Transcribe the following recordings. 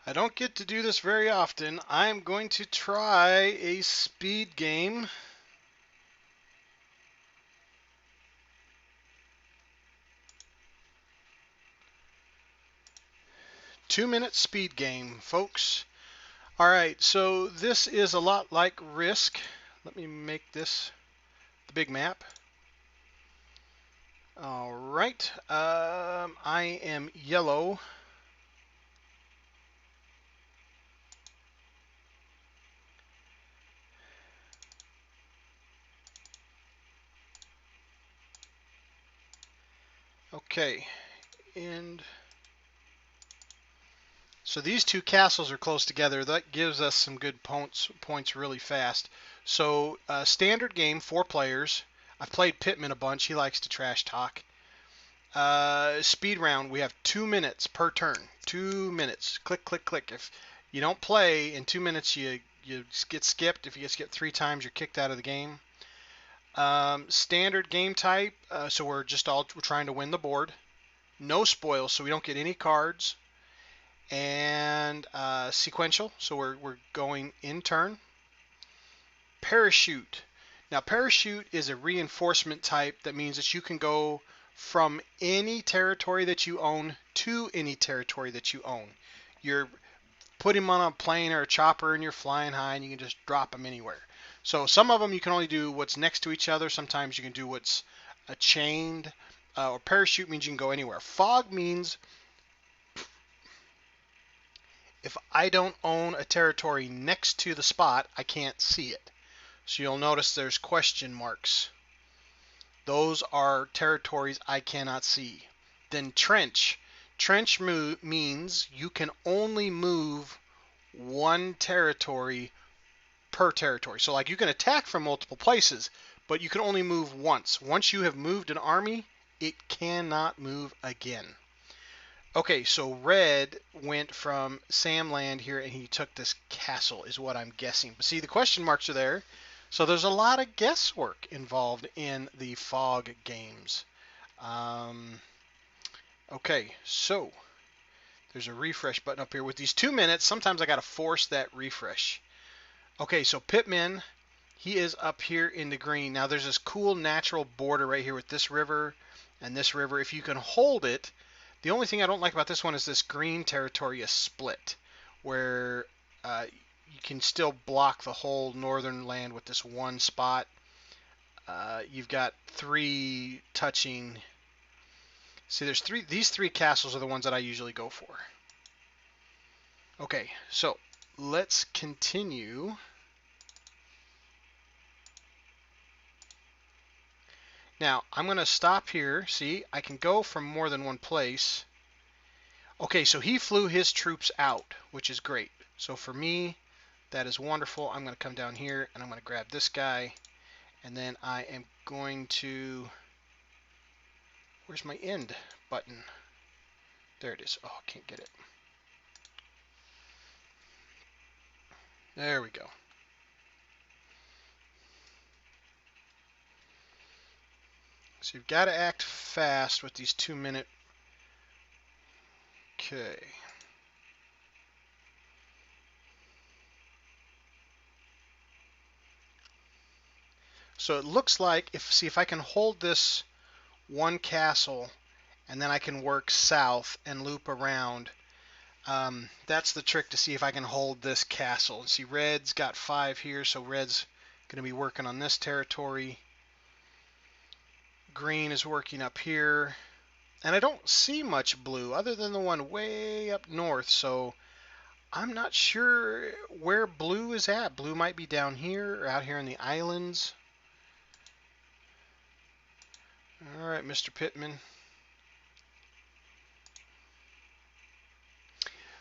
I don't get to do this very often. I'm going to try a speed game. Two-minute speed game, folks. All right, so this is a lot like Risk. Let me make this the big map. All right, I am yellow. Okay, and so these two castles are close together. That gives us some good points really fast. So standard game, 4 players. I've played Pittman a bunch. He likes to trash talk. Speed round, we have 2 minutes per turn. 2 minutes. Click, click, click. If you don't play in 2 minutes, you get skipped. If you get skipped 3 times, you're kicked out of the game. Standard game type, so we're trying to win the board. No spoils, so we don't get any cards. And sequential, so we're going in turn. Parachute. Now, parachute is a reinforcement type that means that you can go from any territory that you own to any territory that you own. You're putting them on a plane or a chopper and you're flying high and you can just drop them anywhere. So some of them you can only do what's next to each other. Sometimes you can do what's chained. Or parachute means you can go anywhere. Fog means if I don't own a territory next to the spot, I can't see it. So you'll notice there's question marks. Those are territories I cannot see. Then trench. Trench means you can only move one territory per territory. So like you can attack from multiple places, but you can only move once. Once you have moved an army, it cannot move again. Okay, so red went from Sam Land here and he took this castle is what I'm guessing. But see, the question marks are there. So there's a lot of guesswork involved in the fog games. Okay, so there's a refresh button up here. With these 2 minutes, sometimes I got to force that refresh. Okay, so Pittman, he is up here in the green. Now there's this cool natural border right here with this river and this river. If you can hold it, the only thing I don't like about this one is this green territory is split, where you can still block the whole northern land with this one spot. You've got 3 touching. See, there's 3. These 3 castles are the ones that I usually go for. Okay, so let's continue. Now, I'm going to stop here. See, I can go from more than one place. Okay, so he flew his troops out, which is great. So for me, that is wonderful. I'm going to come down here, and I'm going to grab this guy. And then I am going to... Where's my end button? There it is. Oh, I can't get it. There we go. So you've got to act fast with these 2-minute. Okay. So it looks like see if I can hold this one castle and then I can work south and loop around. That's the trick to see if I can hold this castle. See, red's got 5 here, so red's going to be working on this territory. Green is working up here. And I don't see much blue other than the one way up north, so I'm not sure where blue is at. Blue might be down here or out here in the islands. All right, Mr. Pittman.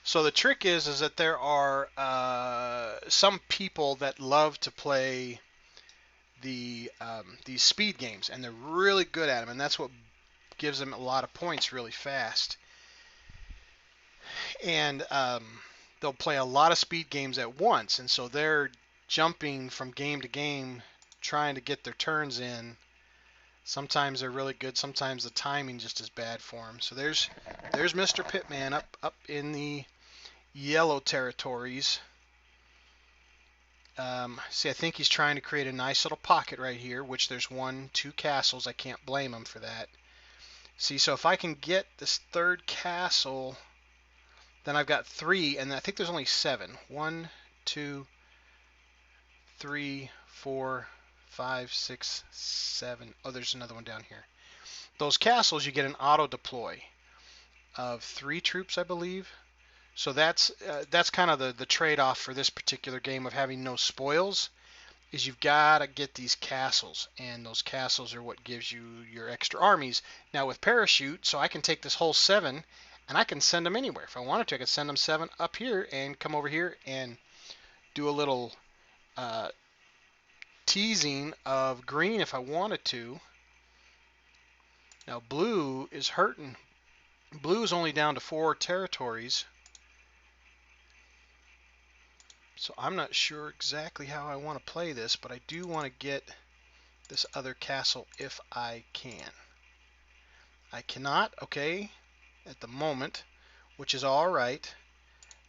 So the trick is that there are some people that love to play these speed games, and they're really good at them, and that's what gives them a lot of points really fast. And they'll play a lot of speed games at once, and so they're jumping from game to game, trying to get their turns in. Sometimes they're really good. Sometimes the timing just is bad for them. So there's Mr. Pittman up in the yellow territories. See, I think he's trying to create a nice little pocket right here, which there's 1, 2 castles. I can't blame him for that. See, so if I can get this third castle, then I've got 3, and I think there's only 7. 1, 2, 3, 4, 5, 6, 7. Oh, there's another one down here. Those castles, you get an auto deploy of 3 troops, I believe. So that's kind of the trade-off for this particular game of having no spoils, is you've got to get these castles, and those castles are what gives you your extra armies. Now with parachute, so I can take this whole 7 and I can send them anywhere. If I wanted to, I could send them 7 up here and come over here and do a little teasing of green if I wanted to. Now blue is hurting. Blue is only down to 4 territories. So I'm not sure exactly how I want to play this, but I do want to get this other castle if I can. I cannot, okay, at the moment, which is all right,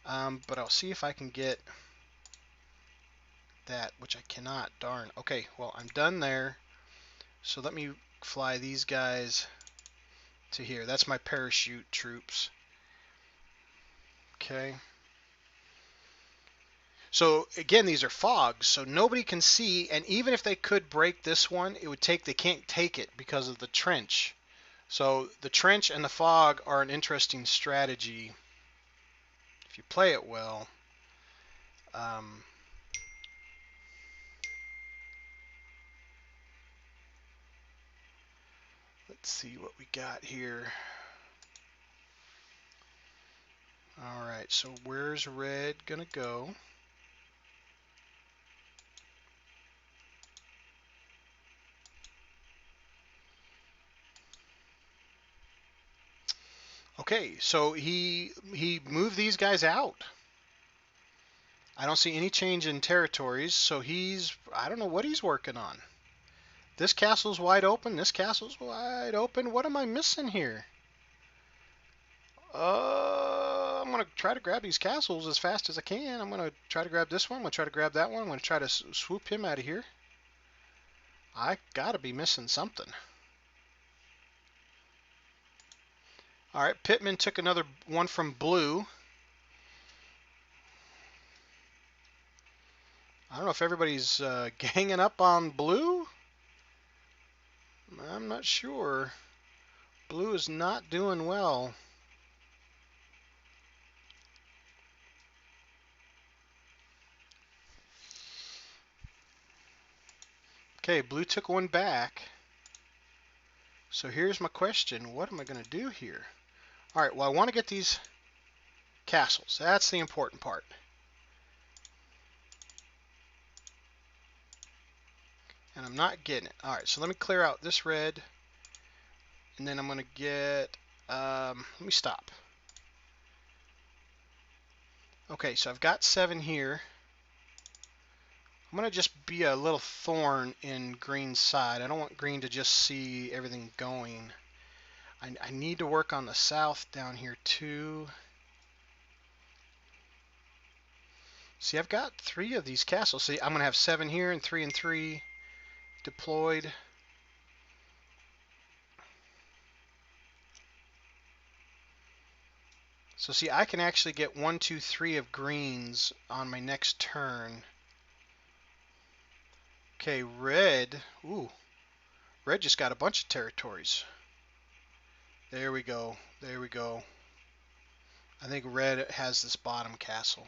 but I'll see if I can get that, which I cannot, darn. Okay, well, I'm done there, so let me fly these guys to here. That's my parachute troops. Okay. So again, these are fogs, so nobody can see, and even if they could break this one, they can't take it because of the trench. So the trench and the fog are an interesting strategy if you play it well. Let's see what we got here. All right, so where's red gonna go? Okay, so he moved these guys out. I don't see any change in territories, so I don't know what he's working on. This castle's wide open, this castle's wide open. What am I missing here? I'm going to try to grab these castles as fast as I can. I'm going to try to grab this one. I'm going to try to grab that one. I'm going to try to swoop him out of here. I got to be missing something. All right, Pittman took another one from blue. I don't know if everybody's ganging up on blue. I'm not sure. Blue is not doing well. Okay, blue took one back. So here's my question. What am I going to do here? All right, well, I want to get these castles. That's the important part. And I'm not getting it. All right, so let me clear out this red. And then I'm going to get, let me stop. Okay, so I've got 7 here. I'm going to just be a little thorn in green's side. I don't want green to just see everything going. I need to work on the south down here too. See, I've got 3 of these castles. See, I'm going to have 7 here and 3 and 3 deployed. So see, I can actually get 1, 2, 3 of greens on my next turn. Okay, red. Ooh, red just got a bunch of territories. There we go. There we go. I think red has this bottom castle.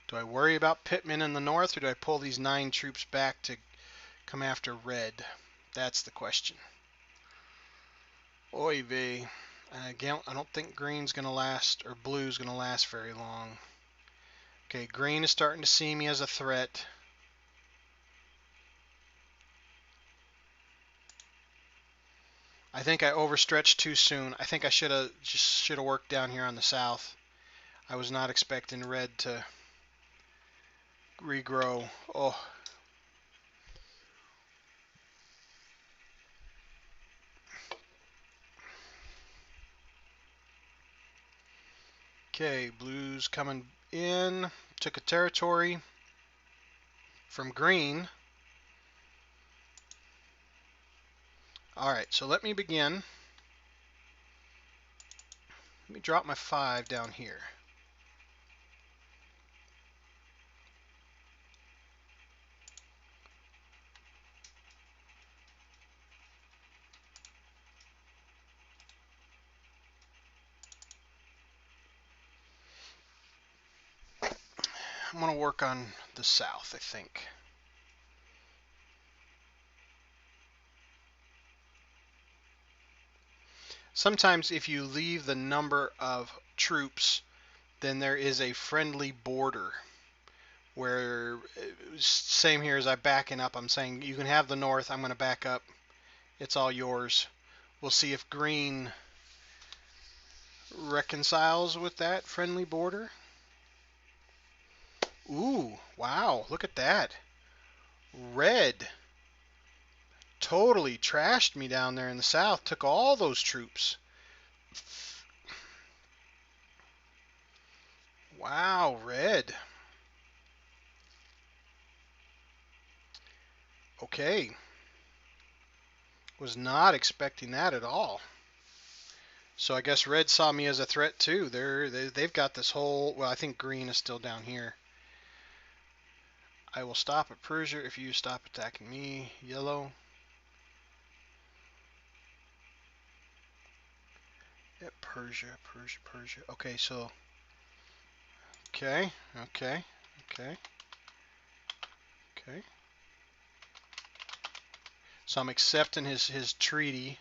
Do I worry about Pittman in the north, or do I pull these 9 troops back to come after red? That's the question. Oy vey. Again, I don't think green's going to last, or blue's going to last very long. Okay, green is starting to see me as a threat. I think I overstretched too soon. I think I should have worked down here on the south. I was not expecting red to regrow. Oh. Okay, blues coming in. Took a territory from green. Alright, so let me begin. Let me drop my 5 down here. I'm going to work on the south, I think. Sometimes if you leave the number of troops, then there is a friendly border where, same here as I'm backing up, I'm saying you can have the north, I'm going to back up, it's all yours. We'll see if green reconciles with that friendly border. Ooh, wow, look at that. Red totally trashed me down there in the south, took all those troops. Wow, red. Okay. Was not expecting that at all. So I guess red saw me as a threat too. They've got this whole, well, I think green is still down here. I will stop at Persia if you stop attacking me. Yellow. Yeah, Persia. Okay, so, okay. So I'm accepting his treaty.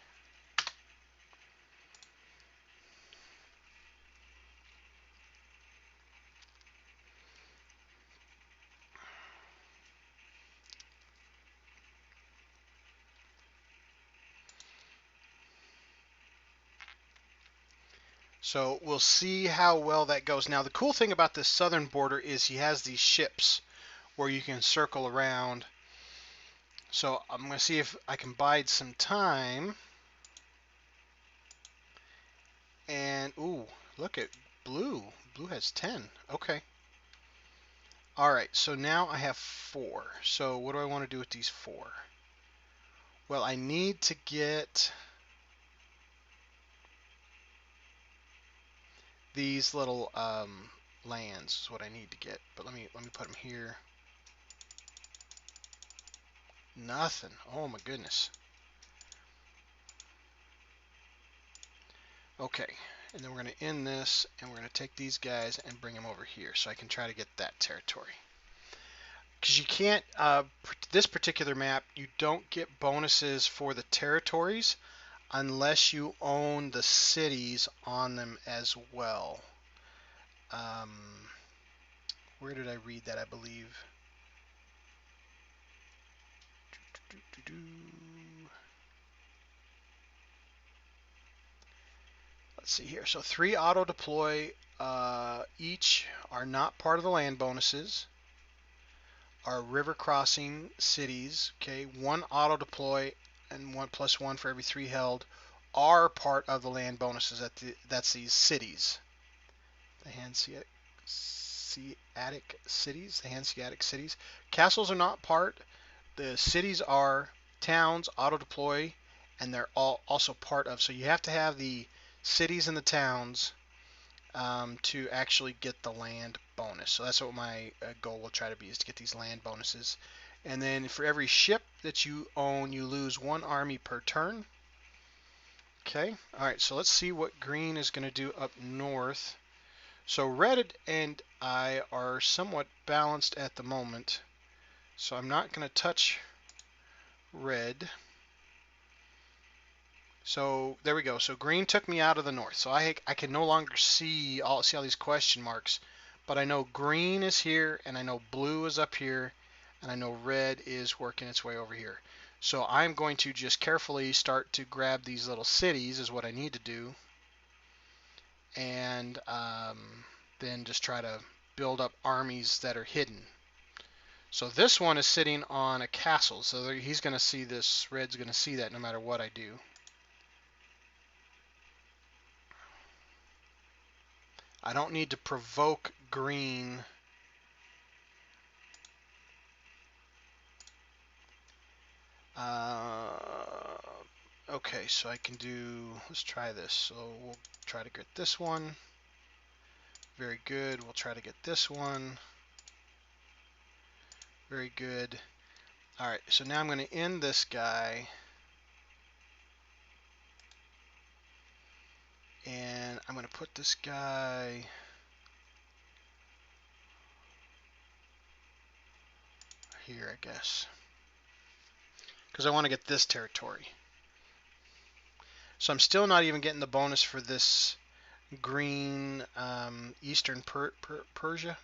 So we'll see how well that goes. Now the cool thing about this southern border is he has these ships where you can circle around. So I'm going to see if I can bide some time. And, ooh, look at blue. Blue has 10. Okay. Alright, so now I have 4. So what do I want to do with these 4? Well, I need to get these little lands is what I need to get. But let me put them here. Nothing. Oh my goodness. Okay, and then we're going to end this, and we're going to take these guys and bring them over here so I can try to get that territory. Because you can't, this particular map, you don't get bonuses for the territories unless you own the cities on them as well. Where did I read that, I believe? Let's see here. So 3 auto deploy each are not part of the land bonuses. Are river crossing cities. Okay, 1 auto deploy and 1+1 for every 3 held are part of the land bonuses. That's these cities. The Hanseatic cities. The Hanseatic cities. Castles are not part. The cities are towns, auto deploy, and they're all also part of. So you have to have the cities and the towns to actually get the land bonus. So that's what my goal will try to be, is to get these land bonuses. And then for every ship that you own, you lose 1 army per turn. Okay, alright, so let's see what green is going to do up north. So red and I are somewhat balanced at the moment. So I'm not going to touch red. So there we go. So green took me out of the north. So I can no longer see all these question marks. But I know green is here, and I know blue is up here, and I know red is working its way over here. So I'm going to just carefully start to grab these little cities is what I need to do, and then just try to build up armies that are hidden. So this one is sitting on a castle, so he's going to see this, red's going to see that no matter what I do. I don't need to provoke green. Okay, so I can do, let's try this. So we'll try to get this one. Very good. We'll try to get this one. Very good. All right, so now I'm going to end this guy. And I'm going to put this guy here, I guess, because I want to get this territory. So I'm still not even getting the bonus for this green Eastern Prussia,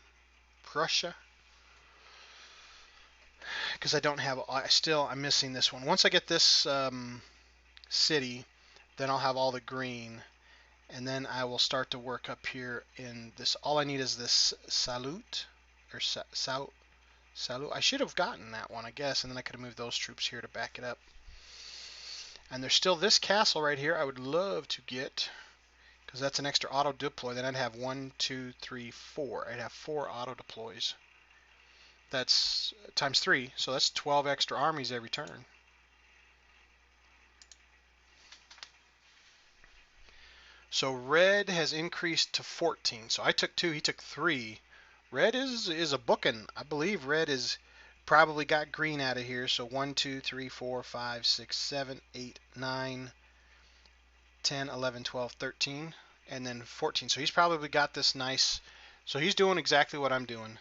because I don't have. I'm missing this one. Once I get this city, then I'll have all the green, and then I will start to work up here in this. All I need is this Salute or Salute. I should have gotten that one, I guess, and then I could have moved those troops here to back it up. And there's still this castle right here I would love to get, because that's an extra auto deploy. Then I'd have 1, 2, 3, 4. I'd have 4 auto deploys. That's times 3, so that's 12 extra armies every turn. So red has increased to 14. So I took 2, he took 3. Red is a booking. I believe red is probably got green out of here. So 1, 2, 3, 4, 5, 6, 7, 8, 9, 10, 11, 12, 13, and then 14. So he's probably got this nice. So he's doing exactly what I'm doing.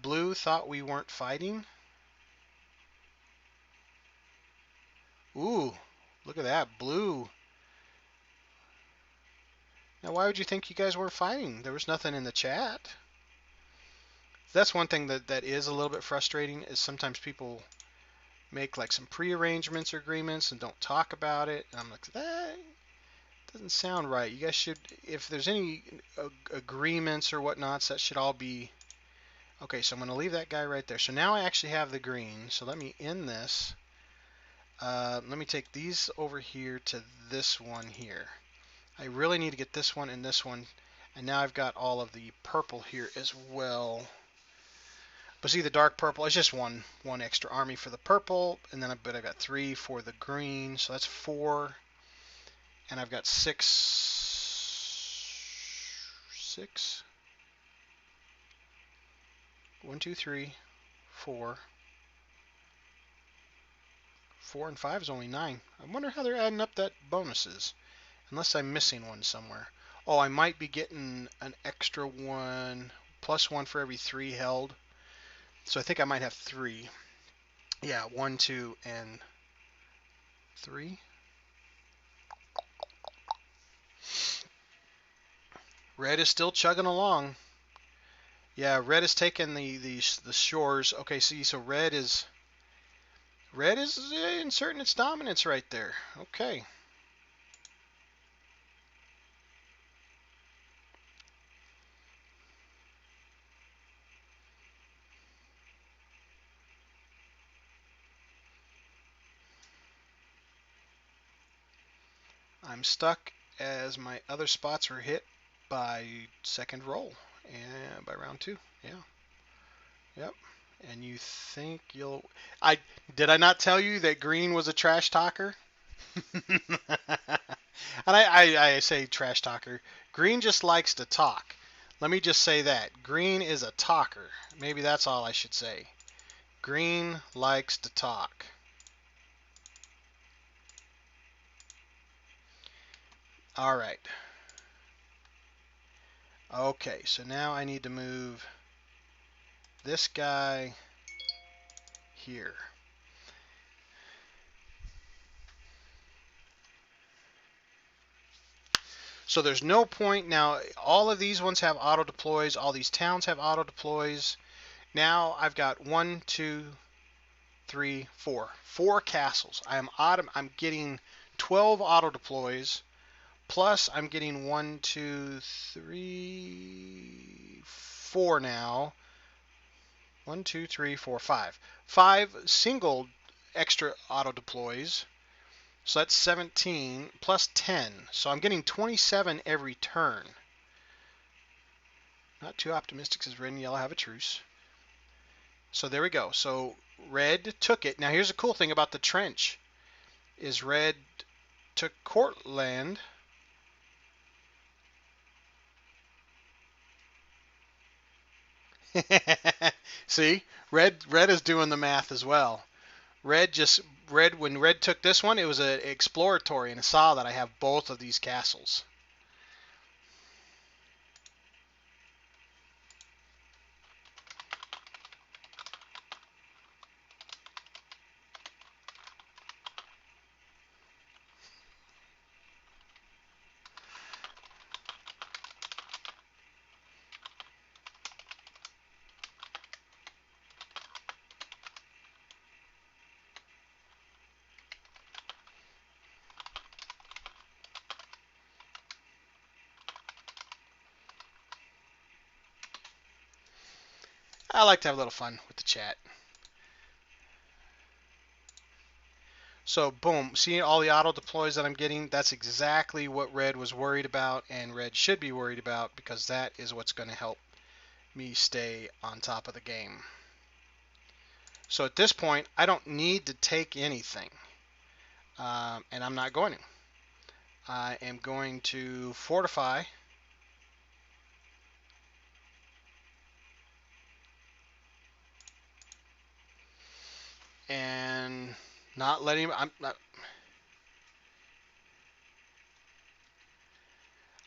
Blue thought we weren't fighting. Ooh, look at that, blue. Now, why would you think you guys weren't fighting? There was nothing in the chat. That's one thing that is a little bit frustrating, is sometimes people make like some pre-arrangements or agreements and don't talk about it. And I'm like, that doesn't sound right. You guys should, if there's any agreements or whatnots, that should all be. Okay, so I'm going to leave that guy right there. So now I actually have the green. So let me end this. Let me take these over here to this one here. I really need to get this one and this one. And now I've got all of the purple here as well. But see, the dark purple is just one extra army for the purple, and then I've got 3 for the green, so that's 4, and I've got 6. 1, 2, 3, 4. 4 and 5 is only 9. I wonder how they're adding up that bonuses, unless I'm missing one somewhere. Oh, I might be getting an extra one, +1 for every 3 held. So I think I might have 3. Yeah, 1, 2, and 3. Red is still chugging along. Yeah, red is taking the shores. Okay, see, so red is inserting its dominance right there. Okay. I'm stuck as my other spots are hit by second roll and by round 2. Yeah. Yep. And you think you'll did I not tell you that green was a trash talker? And I say trash talker. Green just likes to talk. Let me just say that. Green is a talker. Maybe that's all I should say. Green likes to talk. All right. Okay, so now I need to move this guy here. So there's no point now. All of these ones have auto deploys. All these towns have auto deploys. Now I've got 1, 2, 3, 4. 4 castles. I'm getting 12 auto deploys, plus I'm getting 1, 2, 3, 4 now. 1, 2, 3, 4, 5. 5 single extra auto deploys. So that's 17 plus 10. So I'm getting 27 every turn. Not too optimistic because red and yellow have a truce. So there we go. So red took it. Now here's the cool thing about the trench is red took Courtland. See, red is doing the math as well. When red took this one, it was an exploratory, and it saw that I have both of these castles. I like to have a little fun with the chat. So boom, see all the auto deploys that I'm getting? That's exactly what red was worried about, and red should be worried about, because that is what's going to help me stay on top of the game. So at this point, I don't need to take anything, and I'm not going to. I am going to fortify. And not letting him.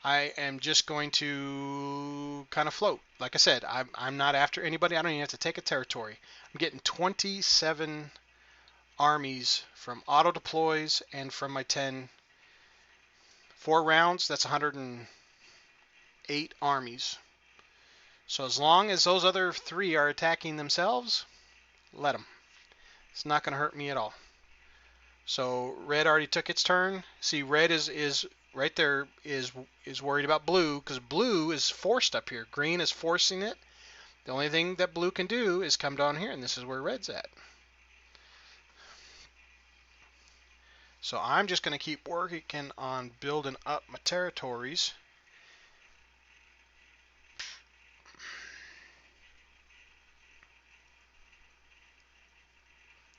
I am just going to kind of float. Like I said, I'm not after anybody. I don't even have to take a territory. I'm getting 27 armies from auto deploys and from my 10. 4 rounds, that's 108 armies. So as long as those other 3 are attacking themselves, let them. It's not going to hurt me at all. So red already took its turn. See, red is right there is worried about blue, because blue is forced up here. Green is forcing it. The only thing that blue can do is come down here, and this is where red's at. So I'm just going to keep working on building up my territories.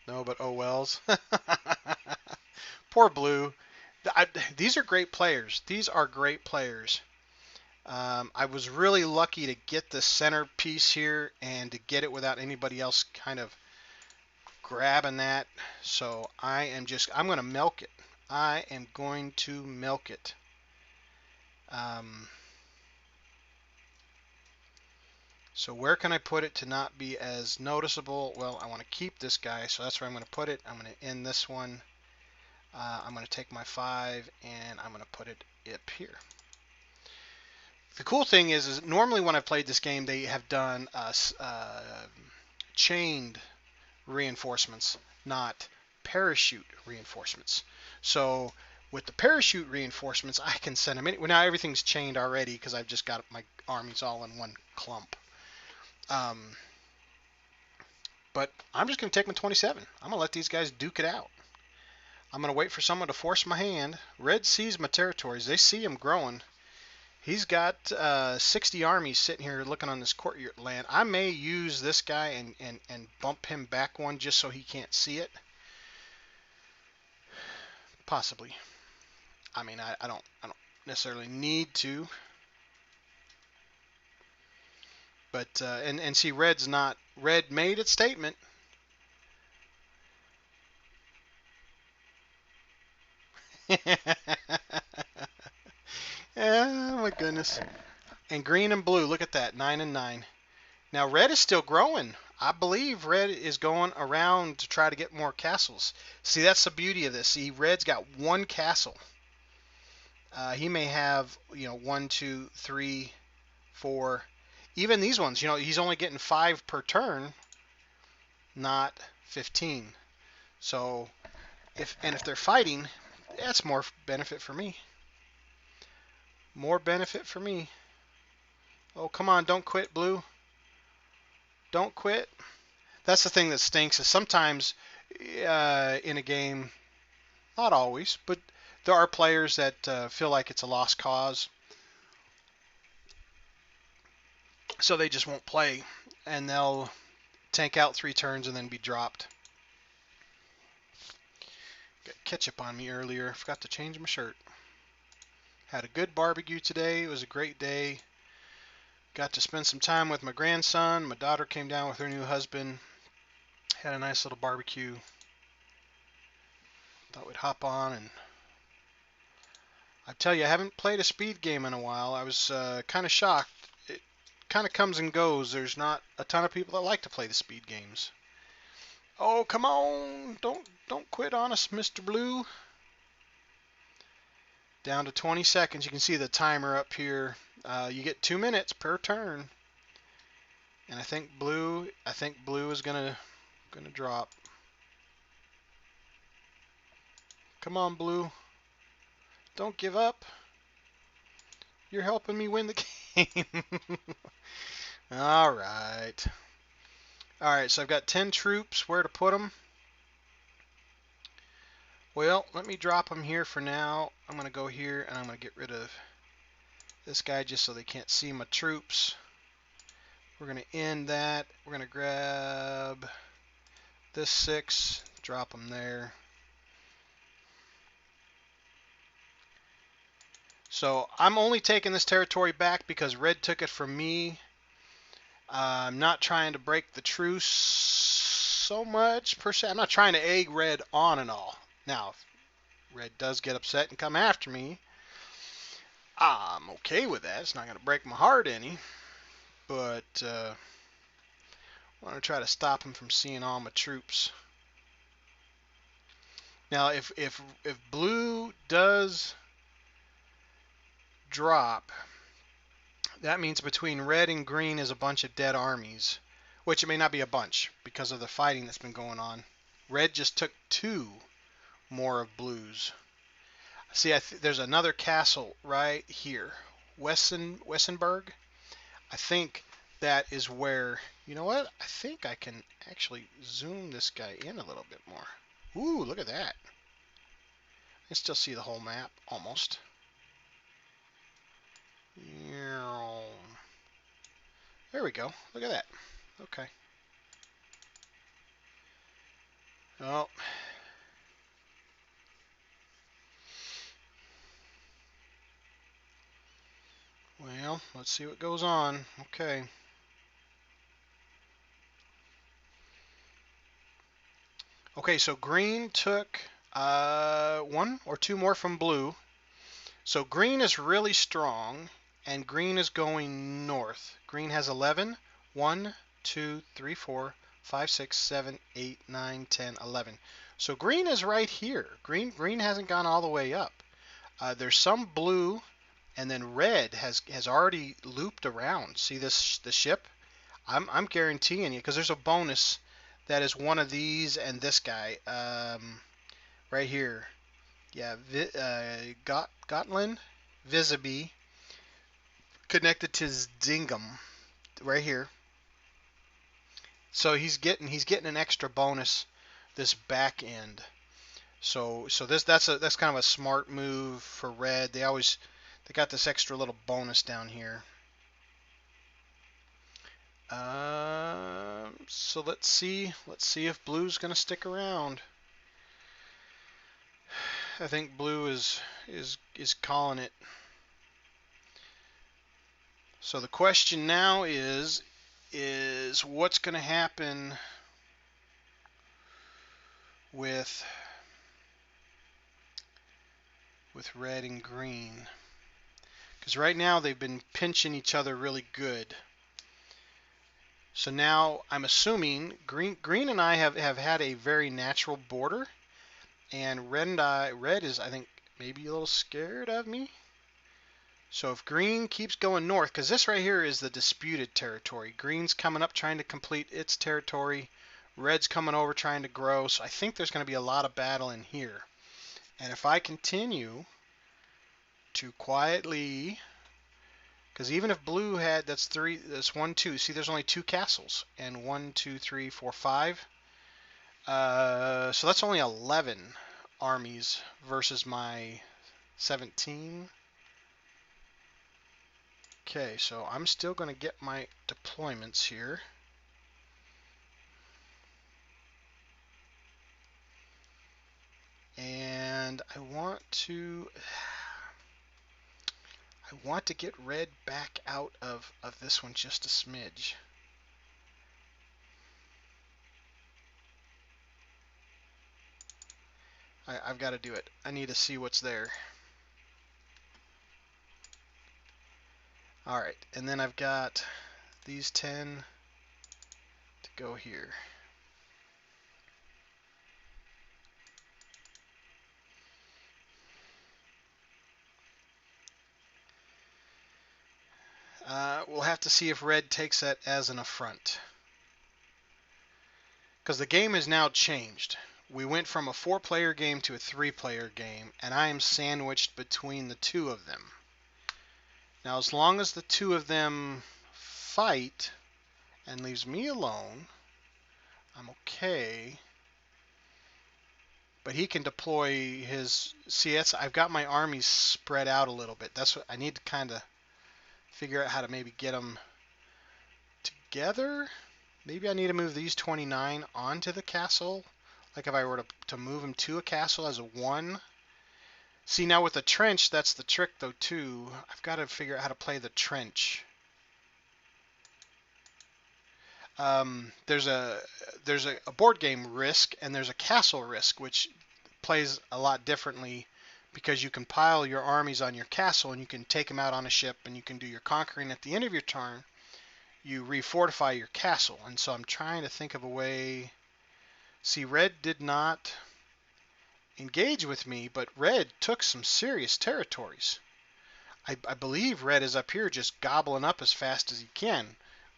No, but oh wells. Poor blue. These are great players. These are great players. I was really lucky to get the center piece here and to get it without anybody else kind of grabbing that. So I'm going to milk it. I am going to milk it. So where can I put it to not be as noticeable? Well, I want to keep this guy, so that's where I'm going to put it. I'm going to end this one. I'm going to take my 5 and I'm going to put it up here. The cool thing is normally when I've played this game, they have done chained reinforcements, not parachute reinforcements. So with the parachute reinforcements, I can send them in. Well, now everything's chained already because I've just got my armies all in one clump. But I'm just going to take my 27. I'm going to let these guys duke it out. I'm going to wait for someone to force my hand. Red sees my territories. They see him growing. He's got 60 armies sitting here looking on this courtyard land. I may use this guy and bump him back one just so he can't see it. Possibly. I mean, I don't necessarily need to. But and see, red made its statement. Oh my goodness. And green and blue, look at that, 9 and 9. Now red is still growing. I believe red is going around to try to get more castles. See, that's the beauty of this. See, red's got 1 castle. He may have, 1, 2, 3, 4. Even these ones, he's only getting 5 per turn, not 15. So if they're fighting, that's more benefit for me. More benefit for me. Oh, come on, don't quit, blue. Don't quit. That's the thing that stinks is sometimes in a game, not always, but there are players that feel like it's a lost cause. So they just won't play, and they'll tank out 3 turns and then be dropped. Got ketchup on me earlier. Forgot to change my shirt. Had a good barbecue today. It was a great day. Got to spend some time with my grandson. My daughter came down with her new husband. Had a nice little barbecue. Thought we'd hop on, and I tell you, I haven't played a speed game in a while. I was kind of shocked. It kind of comes and goes. There's not a ton of people that like to play the speed games. Oh, come on. Don't quit on us, Mr. Blue. Down to 20 seconds. You can see the timer up here. You get 2 minutes per turn. And I think blue is gonna drop. Come on, blue. Don't give up. You're helping me win the game. All right. All right, so I've got 10 troops. Where to put them? Well, let me drop them here for now. I'm going to go here, and I'm going to get rid of this guy just so they can't see my troops. We're going to end that. We're going to grab this 6, drop them there. So I'm only taking this territory back because red took it from me. I'm not trying to break the truce so much per se. I'm not trying to egg red on and all. Now, if red does get upset and come after me, I'm okay with that. It's not going to break my heart any. But I want to try to stop him from seeing all my troops. Now, if blue does drop, that means between red and green is a bunch of dead armies, which it may not be a bunch because of the fighting that's been going on. Red just took 2 more of blues. See, there's another castle right here, Wessenberg. I think that is where, you know what? I think I can actually zoom this guy in a little bit more. Ooh, look at that. I can still see the whole map, almost. There we go. Look at that. Okay. Oh. Well, let's see what goes on. Okay. Okay, so green took 1 or 2 more from blue. So green is really strong, and green is going north. Green has 11. 1, 2, 3, 4, 5, 6, 7, 8, 9, 10, 11. So green is right here. Green hasn't gone all the way up. There's some blue, and then red has already looped around. See the ship? I'm guaranteeing you, because there's a bonus that is one of these and this guy right here. Yeah, Gotland, Visiby, connected to Zingam, right here. So he's getting an extra bonus this back end. So that's kind of a smart move for red. They got this extra little bonus down here. So let's see if blue's gonna stick around. I think blue is calling it. So the question now is what's going to happen with red and green? Because right now they've been pinching each other really good. So now I'm assuming green and I have had a very natural border, and red is, I think, maybe a little scared of me. So if green keeps going north, because this right here is the disputed territory. Green's coming up trying to complete its territory. Red's coming over trying to grow, so I think there's going to be a lot of battle in here. And if I continue to quietly, because even if blue had, that's 1, 2. See, there's only 2 castles, and 1, 2, 3, 4, 5. So that's only 11 armies versus my 17. Okay, so I'm still going to get my deployments here. And I want to get red back out of this one just a smidge. I've got to do it. I need to see what's there. Alright, and then I've got these 10 to go here. We'll have to see if red takes that as an affront. Because the game has now changed. We went from a 4-player game to a 3-player game, and I am sandwiched between the 2 of them. Now, as long as the 2 of them fight and leaves me alone, I'm okay. But he can deploy his... See, I've got my armies spread out a little bit. That's what I need to kind of figure out how to maybe get them together. Maybe I need to move these 29 onto the castle. Like if I were to move them to a castle as a 1. See, now with the trench, that's the trick though too. I've got to figure out how to play the trench. There's a board game Risk, and there's a castle Risk, which plays a lot differently because you can pile your armies on your castle and you can take them out on a ship and you can do your conquering at the end of your turn. You refortify your castle, and so I'm trying to think of a way. See, red did not engage with me, but red took some serious territories. I believe red is up here just gobbling up as fast as he can,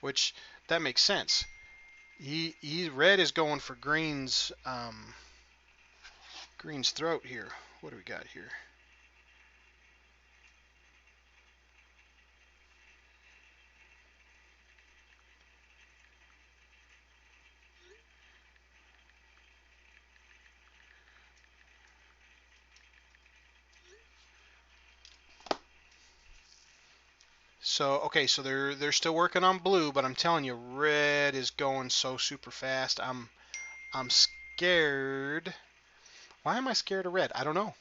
which that makes sense. Red is going for green's throat here. What do we got here? So okay, so they're still working on blue, but I'm telling you, red is going so super fast. I'm scared. Why am I scared of red? I don't know.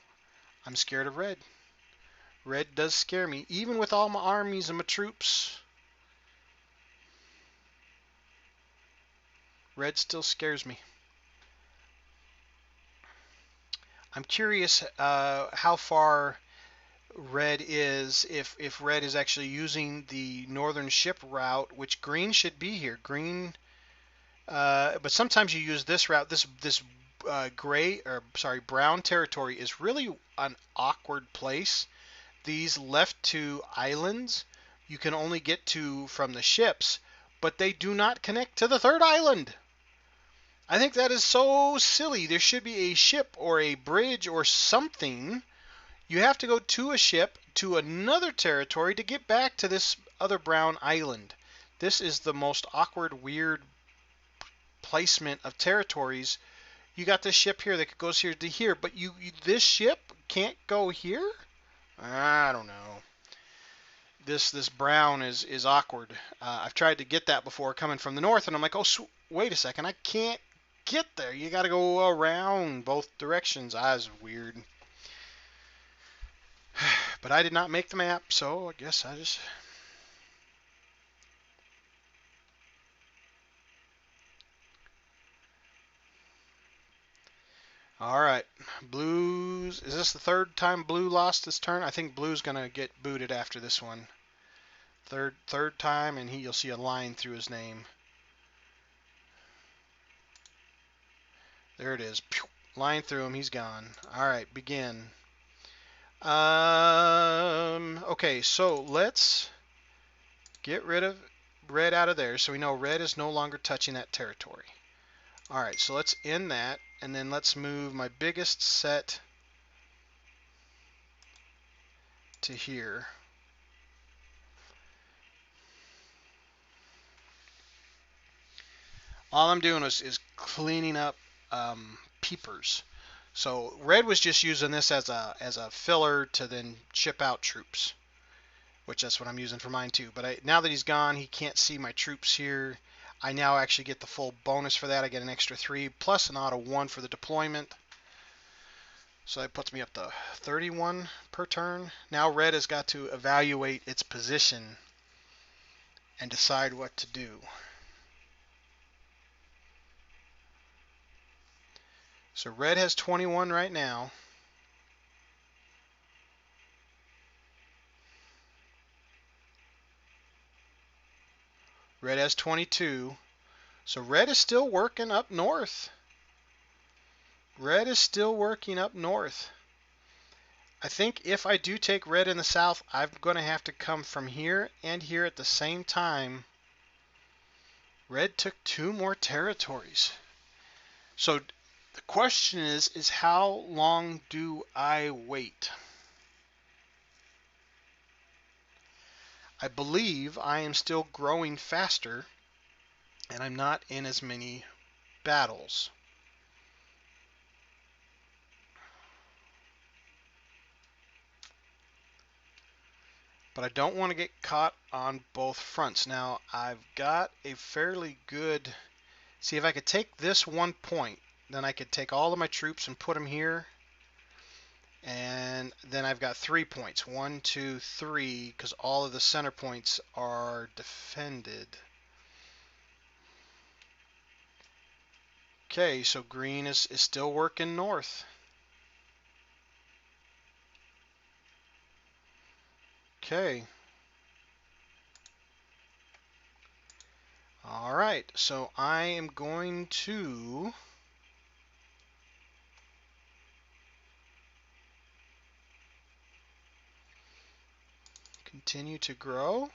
I'm scared of red. Red does scare me, even with all my armies and my troops. Red still scares me. I'm curious how far red is, if red is actually using the northern ship route, which green should be here. Green, but sometimes you use this route. This brown territory is really an awkward place. These left 2 islands you can only get to from the ships, but they do not connect to the 3rd island. I think that is so silly. There should be a ship or a bridge or something. You have to go to a ship to another territory to get back to this other brown island. This is the most awkward, weird placement of territories. You got this ship here that goes here to here, but this ship can't go here? I don't know. This brown is awkward. I've tried to get that before coming from the north, and I'm like, oh, wait a second, I can't get there. You got to go around both directions. It's weird. But I did not make the map, so I guess I just... Alright, blues... Is this the 3rd time blue lost this turn? I think blue's going to get booted after this one. Third time, and you'll see a line through his name. There it is. Line through him, he's gone. Alright, begin. Okay, so let's get rid of red out of there, so we know red is no longer touching that territory. All right, so let's end that, and then let's move my biggest set to here. All I'm doing is cleaning up peepers. So red was just using this as a filler to then ship out troops, which that's what I'm using for mine too. But now that he's gone, he can't see my troops here. I now actually get the full bonus for that. I get an extra 3 plus an auto 1 for the deployment. So that puts me up to 31 per turn. Now red has got to evaluate its position and decide what to do. So red has 21 right now. Red has 22. So red is still working up north. Red is still working up north. I think if I do take red in the south, I'm going to have to come from here and here at the same time. Red took 2 more territories. So the question is how long do I wait? I believe I am still growing faster and I'm not in as many battles. But I don't want to get caught on both fronts. Now I've got a fairly good, see if I could take this 1 point, then I could take all of my troops and put them here. And then I've got 3 points, 1, 2, 3, because all of the center points are defended. Okay, so green is still working north. Okay. All right, so I am going to continue to grow.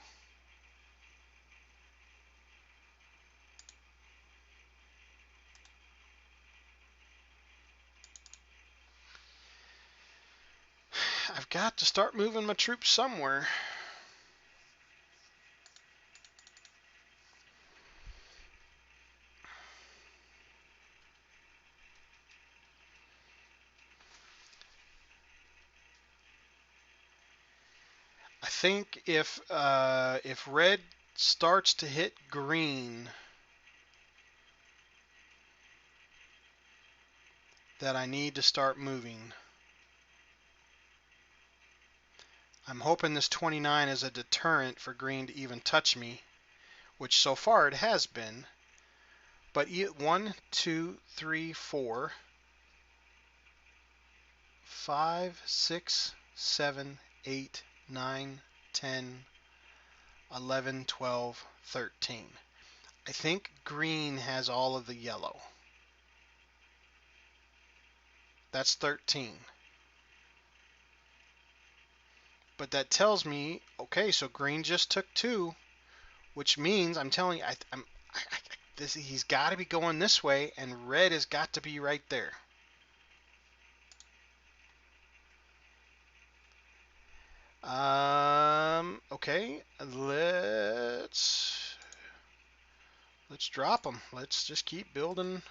I've got to start moving my troops somewhere. I think if red starts to hit green, that I need to start moving. I'm hoping this 29 is a deterrent for green to even touch me, which so far it has been. But 1, 2, 3, 4, 5, 6, 7, 8, 9, 10, 11, 12, 13. I think green has all of the yellow. That's 13. But that tells me, okay, so green just took 2, which means I'm telling you, he's got to be going this way, and red has got to be right there. Okay, let's drop them. Let's just keep building.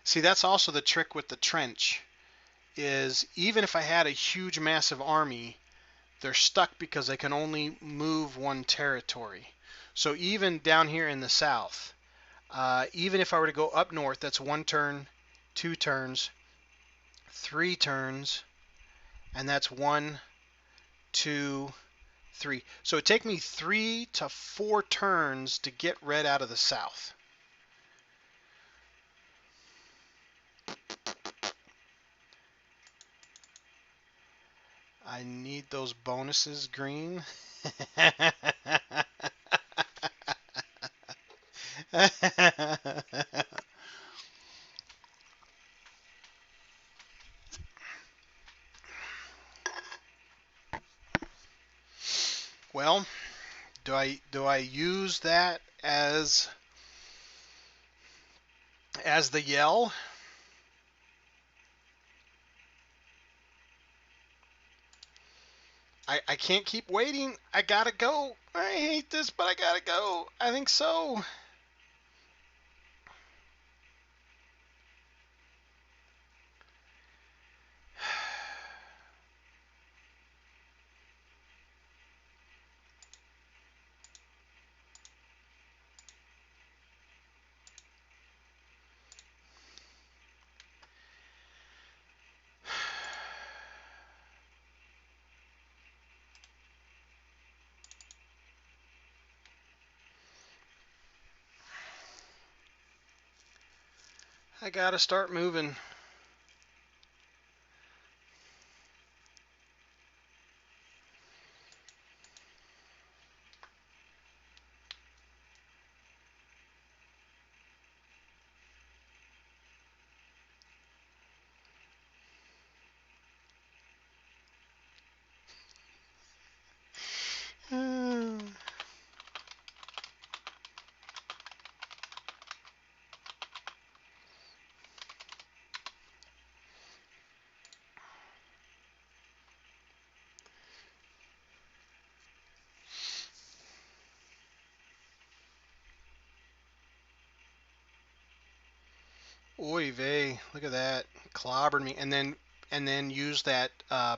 See, that's also the trick with the trench, is even if I had a huge massive army, they're stuck because they can only move 1 territory. So even down here in the south, even if I were to go up north, that's 1 turn, 2 turns, 3 turns, and that's 1, 2, 3. So it'd take me 3 to 4 turns to get red out of the south. I need those bonuses, green. Do I use that as the yell? I can't keep waiting. I gotta go. I hate this, but I gotta go. I think so. I gotta start moving. Oy vey, look at that. Clobbered me. And then use that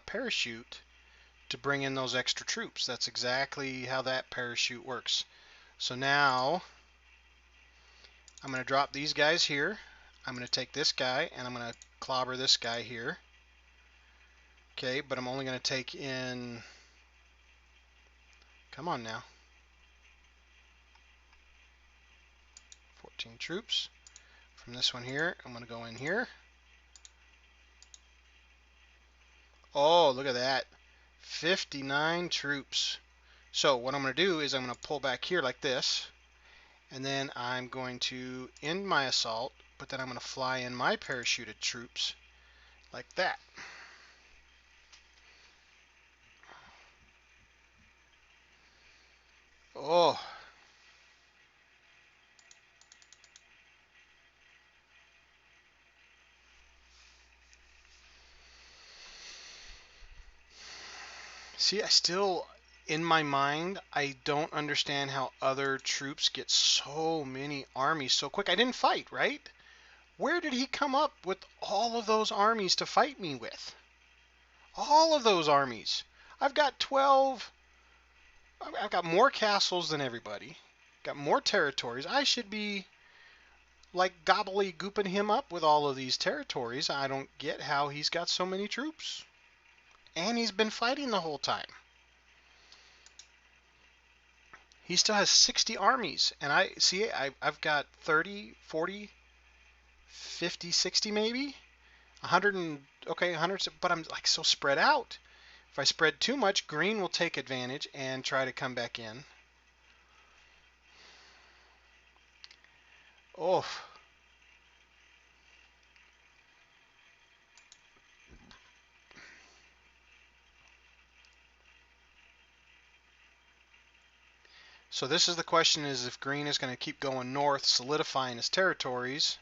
parachute to bring in those extra troops. That's exactly how that parachute works. So now I'm going to drop these guys here. I'm going to take this guy and I'm going to clobber this guy here. Okay, but I'm only going to take in, come on now, 14 troops. From this one here, I'm going to go in here. Oh, look at that. 59 troops. So what I'm going to do is I'm going to pull back here like this. And then I'm going to end my assault, but then I'm going to fly in my parachuted troops like that. Oh, see, in my mind, I don't understand how other troops get so many armies so quick. I didn't fight, right? Where did he come up with all of those armies to fight me with? All of those armies. I've got 12. I've got more castles than everybody. Got more territories. I should be like gobbledygooping him up with all of these territories. I don't get how he's got so many troops. And he's been fighting the whole time. He still has 60 armies. And I've got 30, 40, 50, 60 maybe. 100 and, okay, 100, but I'm like so spread out. If I spread too much, green will take advantage and try to come back in. Oh, so this is the question, is if green is going to keep going north, solidifying his territories.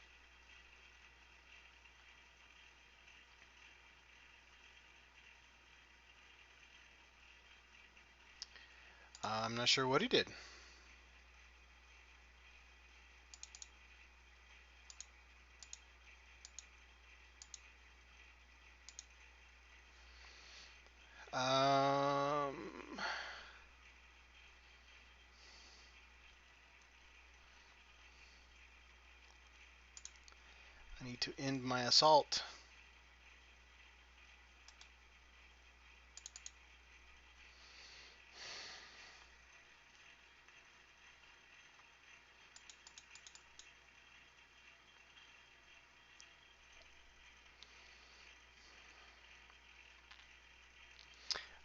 I'm not sure what he did. I need to end my assault.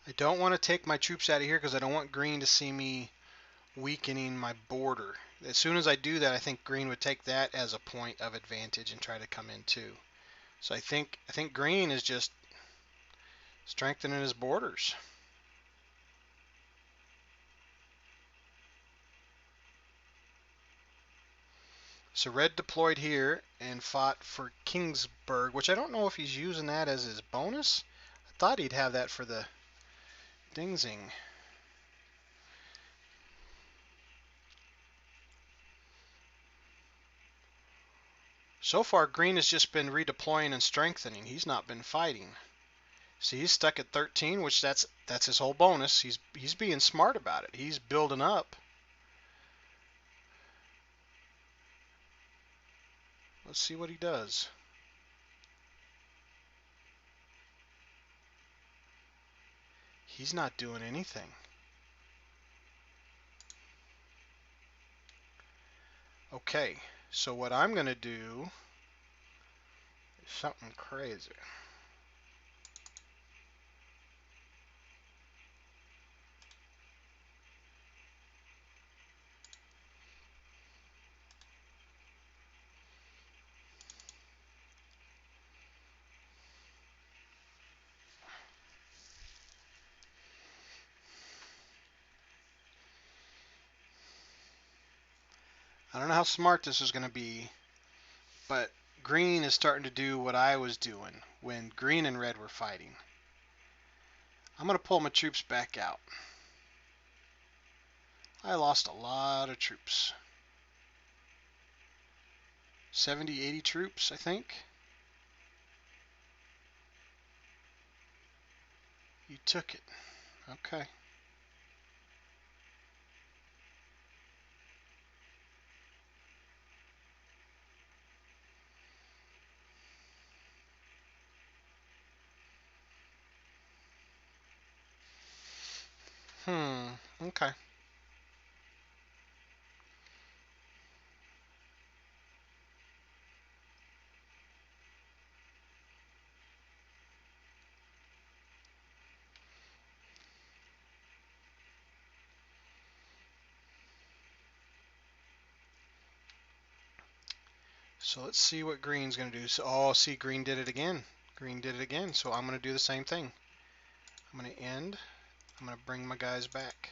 I don't want to take my troops out of here because I don't want green to see me weakening my border. As soon as I do that, I think green would take that as a point of advantage and try to come in too. So I think green is just strengthening his borders. So red deployed here and fought for Kingsburg, which I don't know if he's using that as his bonus. I thought he'd have that for the Dingzing. So far, green has just been redeploying and strengthening. He's not been fighting. See, he's stuck at 13, which that's his whole bonus. He's being smart about it. He's building up. Let's see what he does. He's not doing anything. Okay, so what I'm going to do is something crazy. I don't know how smart this is going to be, but green is starting to do what I was doing when green and red were fighting. I'm going to pull my troops back out. I lost a lot of troops. 70, 80 troops, I think. You took it. Okay. Okay. So let's see what green's going to do. So, oh, see, green did it again. Green did it again. So I'm going to do the same thing. I'm going to end. I'm going to bring my guys back.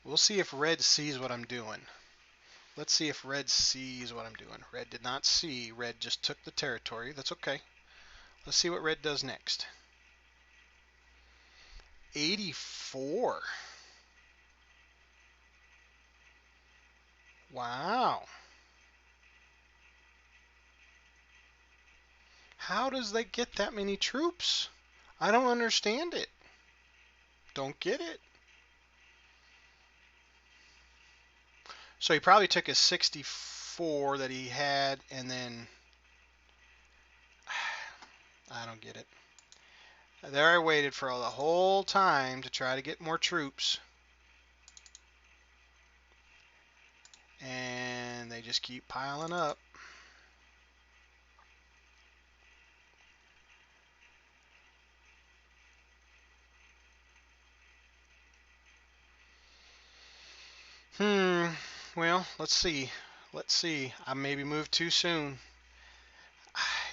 We'll see if red sees what I'm doing. Let's see if red sees what I'm doing. Red did not see. Red just took the territory. That's okay. Let's see what red does next. 84. Wow. How does they get that many troops? I don't understand it. Don't get it. So he probably took his 64 that he had and then I don't get it. There I waited for the whole time to try to get more troops. And they just keep piling up. Well, let's see. Let's see. I maybe moved too soon.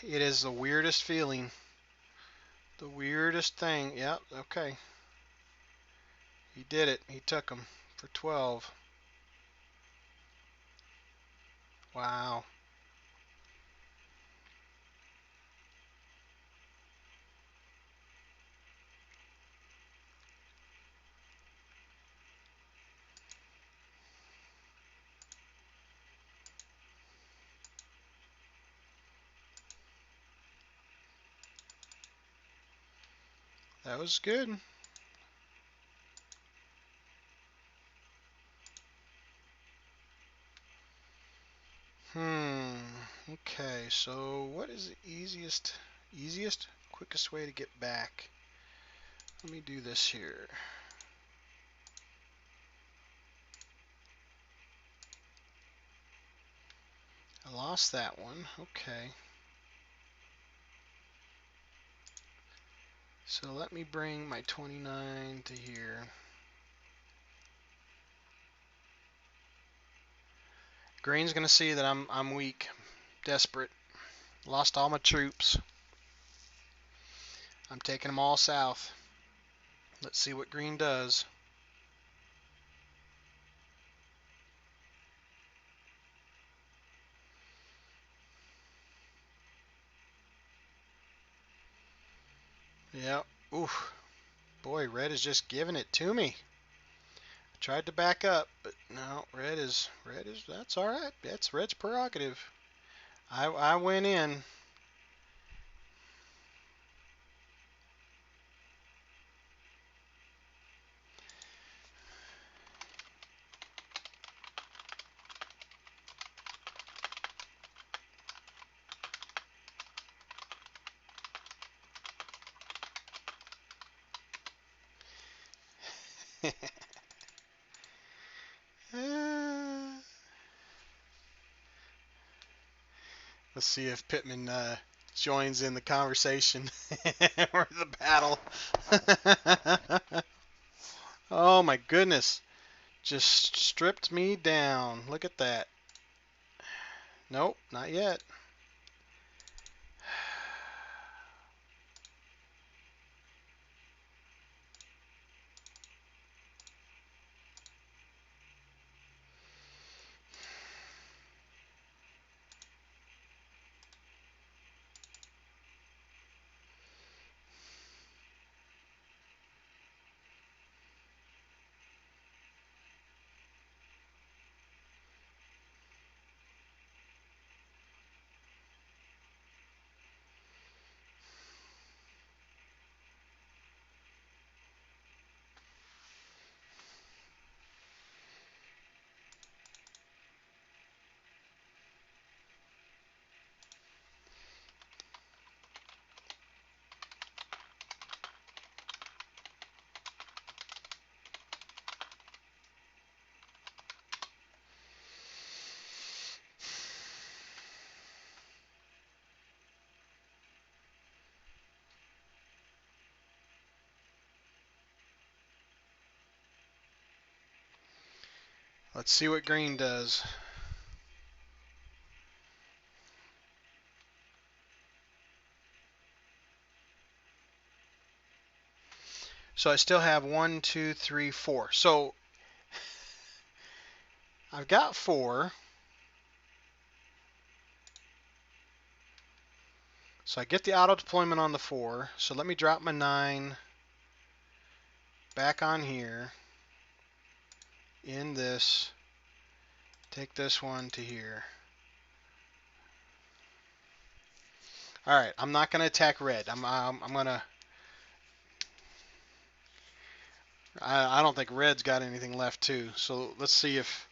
It is the weirdest feeling. The weirdest thing. Yep, okay. He did it. He took them for 12. Wow. That was good. Okay, so what is the easiest, quickest way to get back? Let me do this here. I lost that one. Okay. So let me bring my 29 to here. Green's gonna see that I'm weak, desperate. Lost all my troops. I'm taking them all south. Let's see what green does. Yep. Oof. Boy, red is just giving it to me. I tried to back up, but no, red is that's all right. That's red's prerogative. I went in. Let's see if Pittman joins in the conversation or the battle. Oh my goodness. Just stripped me down. Look at that. Nope, not yet. Let's see what green does. So I still have 1, 2, 3, 4. So I've got 4. So I get the auto deployment on the 4. So let me drop my 9 back on here. In this. Take this one to here. All right, I'm not going to attack red. I'm going to. I don't think red's got anything left too. So let's see if.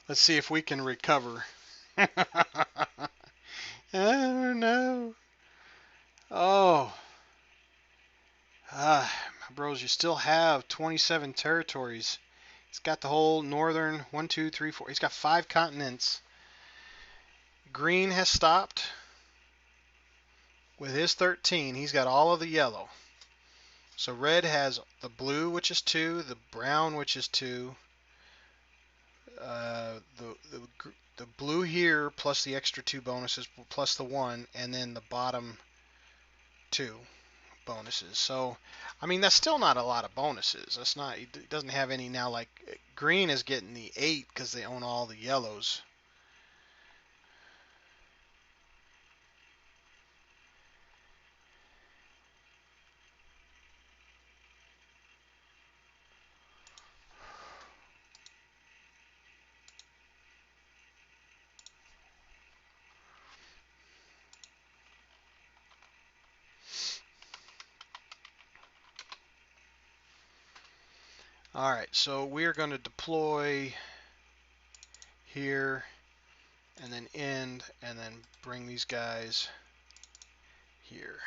Let's see if we can recover. Oh no. Oh. Bros, you still have 27 territories. He's got the whole northern 1, 2, 3, 4. He's got 5 continents. Green has stopped with his 13. He's got all of the yellow. So red has the blue, which is 2, the brown, which is 2, the blue here plus the extra 2 bonuses plus the 1, and then the bottom 2 bonuses. So, I mean, that's still not a lot of bonuses. That's not. It doesn't have any now. Like green is getting the 8 because they own all the yellows. All right, so we are going to deploy here and then end and then bring these guys here.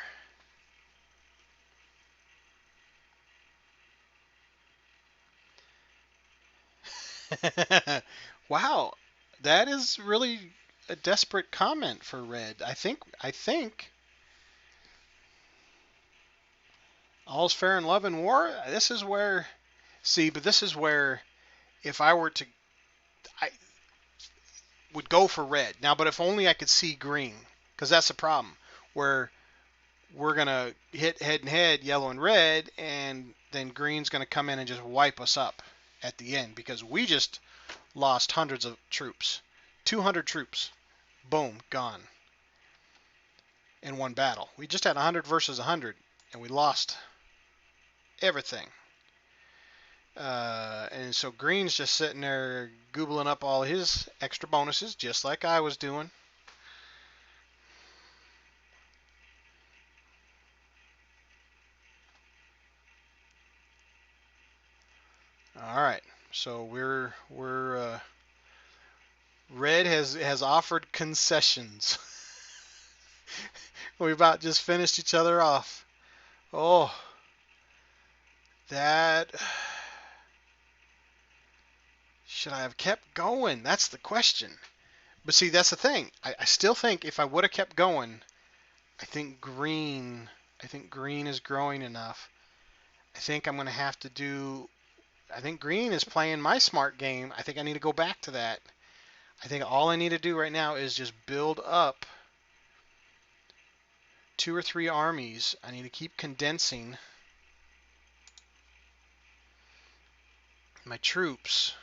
Wow, that is really a desperate comment for red. I think All's fair in love and war. This is where, see, but this is where if I were to, I would go for red. Now, but if only I could see green, because that's the problem, where we're going to hit head and head, yellow and red, and then green's going to come in and just wipe us up at the end because we just lost hundreds of troops. 200 troops. Boom, gone in one battle. We just had 100 versus 100, and we lost everything. And so green's just sitting there goobling up all his extra bonuses, just like I was doing. All right, so we're red has offered concessions. We about just finished each other off. Oh, that should I have kept going? That's the question. But see, that's the thing. I still think if I would have kept going, I think green is growing enough. I think I'm going to have to do. I think green is playing my smart game. I think I need to go back to that. I think all I need to do right now is just build up 2 or 3 armies. I need to keep condensing my troops.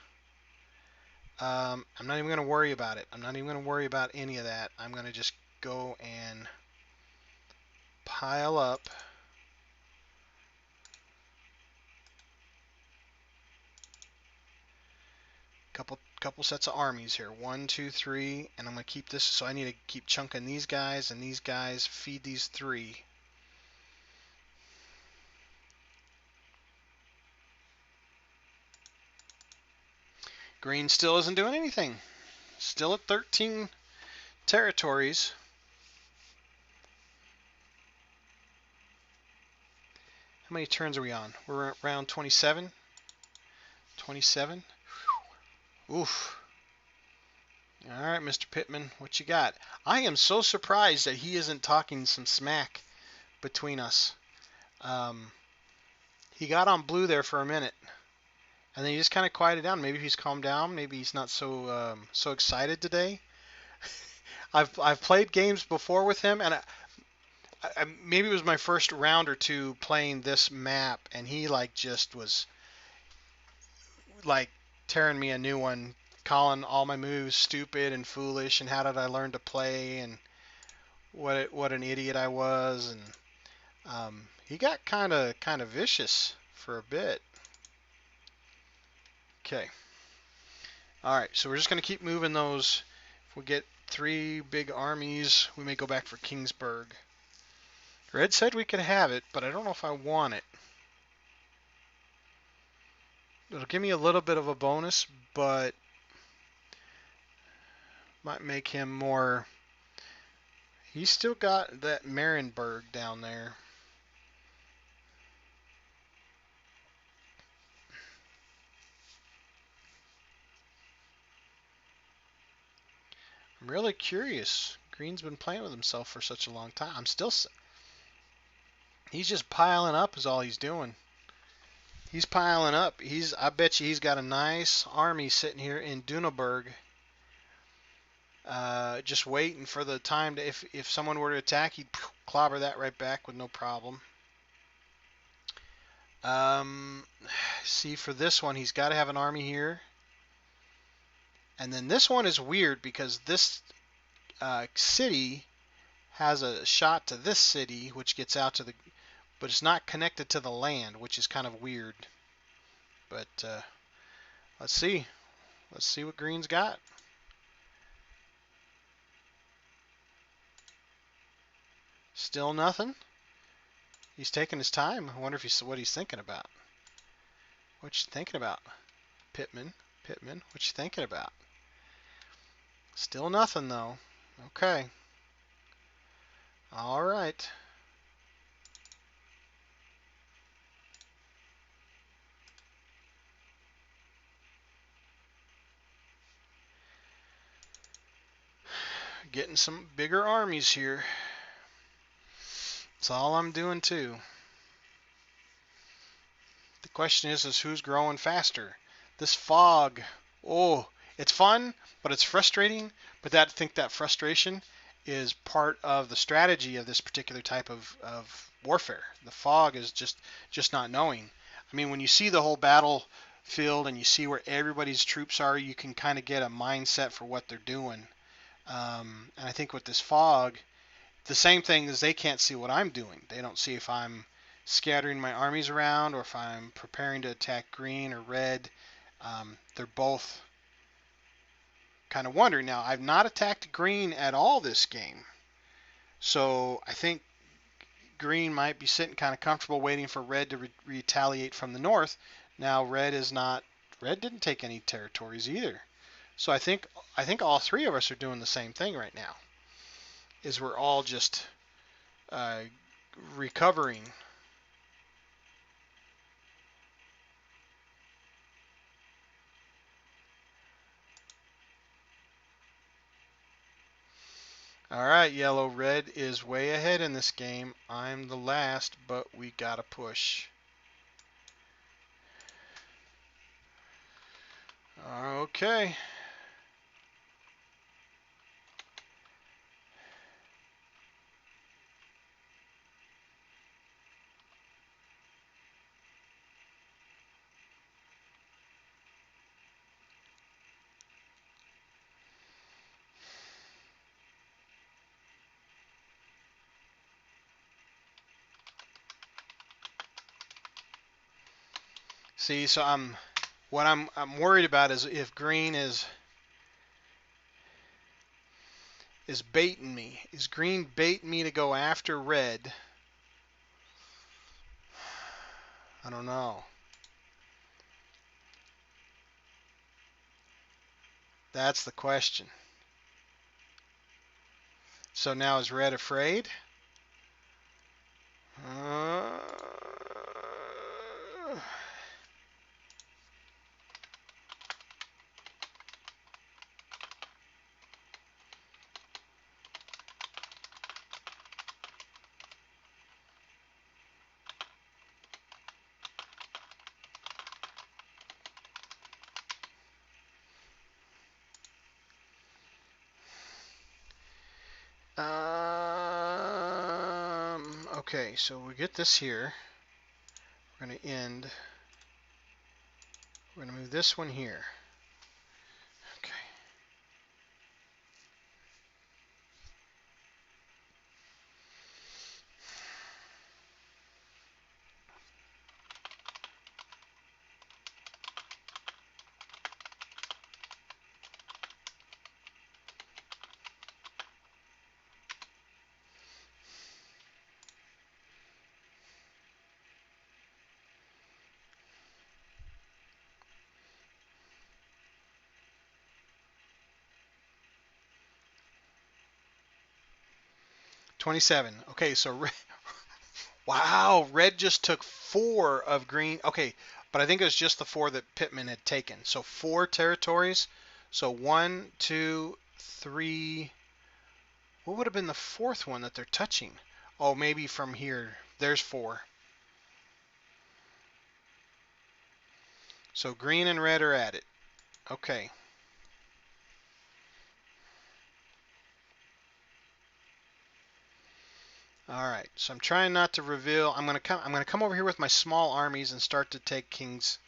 I'm not even going to worry about it. I'm not even going to worry about any of that. I'm going to just go and pile up couple sets of armies here. 1, 2, 3, and I'm going to keep this. So I need to keep chunking these guys and these guys. Feed these 3. Green still isn't doing anything. Still at 13 territories. How many turns are we on? We're around 27. 27. Oof. All right, Mr. Pittman, what you got? I am so surprised that he isn't talking some smack between us. He got on blue there for a minute, and then he just kind of quieted down. Maybe he's calmed down. Maybe he's not so excited today. I've played games before with him, and maybe it was my first round or two playing this map, and he like just was like tearing me a new one, calling all my moves stupid and foolish, and how did I learn to play, and what an idiot I was, and he got kind of vicious for a bit. Okay. All right, so we're just going to keep moving those. If we get 3 big armies, we may go back for Kingsburg. Red said we could have it, but I don't know if I want it. It'll give me a little bit of a bonus, but might make him more. He's still got that Marienburg down there. I'm really curious. Green's been playing with himself for such a long time. He's just piling up is all he's doing. He's piling up. I bet you he's got a nice army sitting here in Duneburg. Just waiting for the time to, if someone were to attack, he'd clobber that right back with no problem. See, for this one, he's got to have an army here. And then this one is weird because this city has a shot to this city, which gets out to the, but it's not connected to the land, which is kind of weird. But let's see. Let's see what Green's got. Still nothing. He's taking his time. I wonder if what he's thinking about. What you thinking about, Pittman? Pittman, what you thinking about? Still nothing though. Okay. All right. Getting some bigger armies here. That's all I'm doing too. Question is who's growing faster? This fog, oh, it's fun, but it's frustrating. But I think that frustration is part of the strategy of this particular type of warfare. The fog is just not knowing. I mean, when you see the whole battlefield and you see where everybody's troops are, you can kind of get a mindset for what they're doing. And I think with this fog, the same thing is they can't see what I'm doing. They don't see if I'm scattering my armies around or if I'm preparing to attack green or red. They're both kind of wondering. Now, I've not attacked green at all this game. So I think green might be sitting kind of comfortable waiting for red to retaliate from the north. Now, red didn't take any territories either. So I think all three of us are doing the same thing right now. Is we're all just recovering. All right, yellow. Red is way ahead in this game. I'm the last, but we gotta push. Okay. See, so I'm worried about is if green is baiting me. Is green baiting me to go after red? I don't know. That's the question. So now is red afraid? Uh, 'em. Okay, so we get this here. We're going to end. We're going to move this one here. Okay. 27. Okay, so wow, red just took 4 of green. Okay, but I think it was just the 4 that Pittman had taken. So 4 territories. So 1, 2, 3. What would have been the 4th one that they're touching? Oh, maybe from here. There's 4. So green and red are at it. Okay. All right. So I'm trying not to reveal. I'm gonna come over here with my small armies and start to take Kingsburg,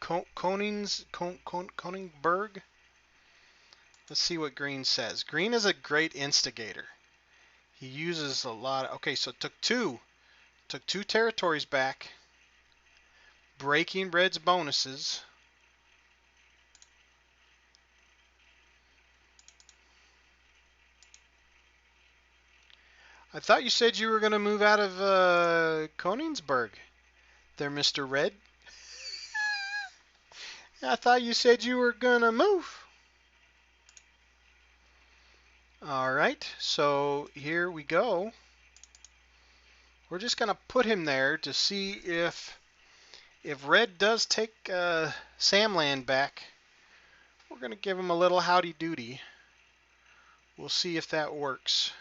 Koningsberg. Let's see what green says. Green is a great instigator. He uses a lot of. Okay, so it took 2 territories back, breaking red's bonuses. I thought you said you were going to move out of Koningsberg there, Mr. Red. I thought you said you were going to move. All right, so here we go. We're just going to put him there to see if red does take Samland back. We're going to give him a little howdy doody. We'll see if that works.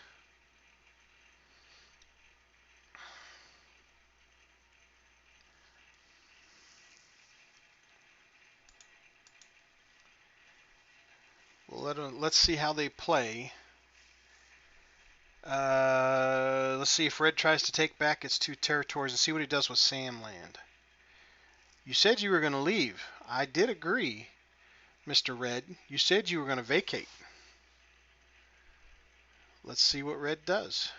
let's see how they play. Let's see if Red tries to take back its 2 territories and see what he does with Samland. You said you were going to leave. I did agree, Mr. Red. You said you were going to vacate. Let's see what Red does.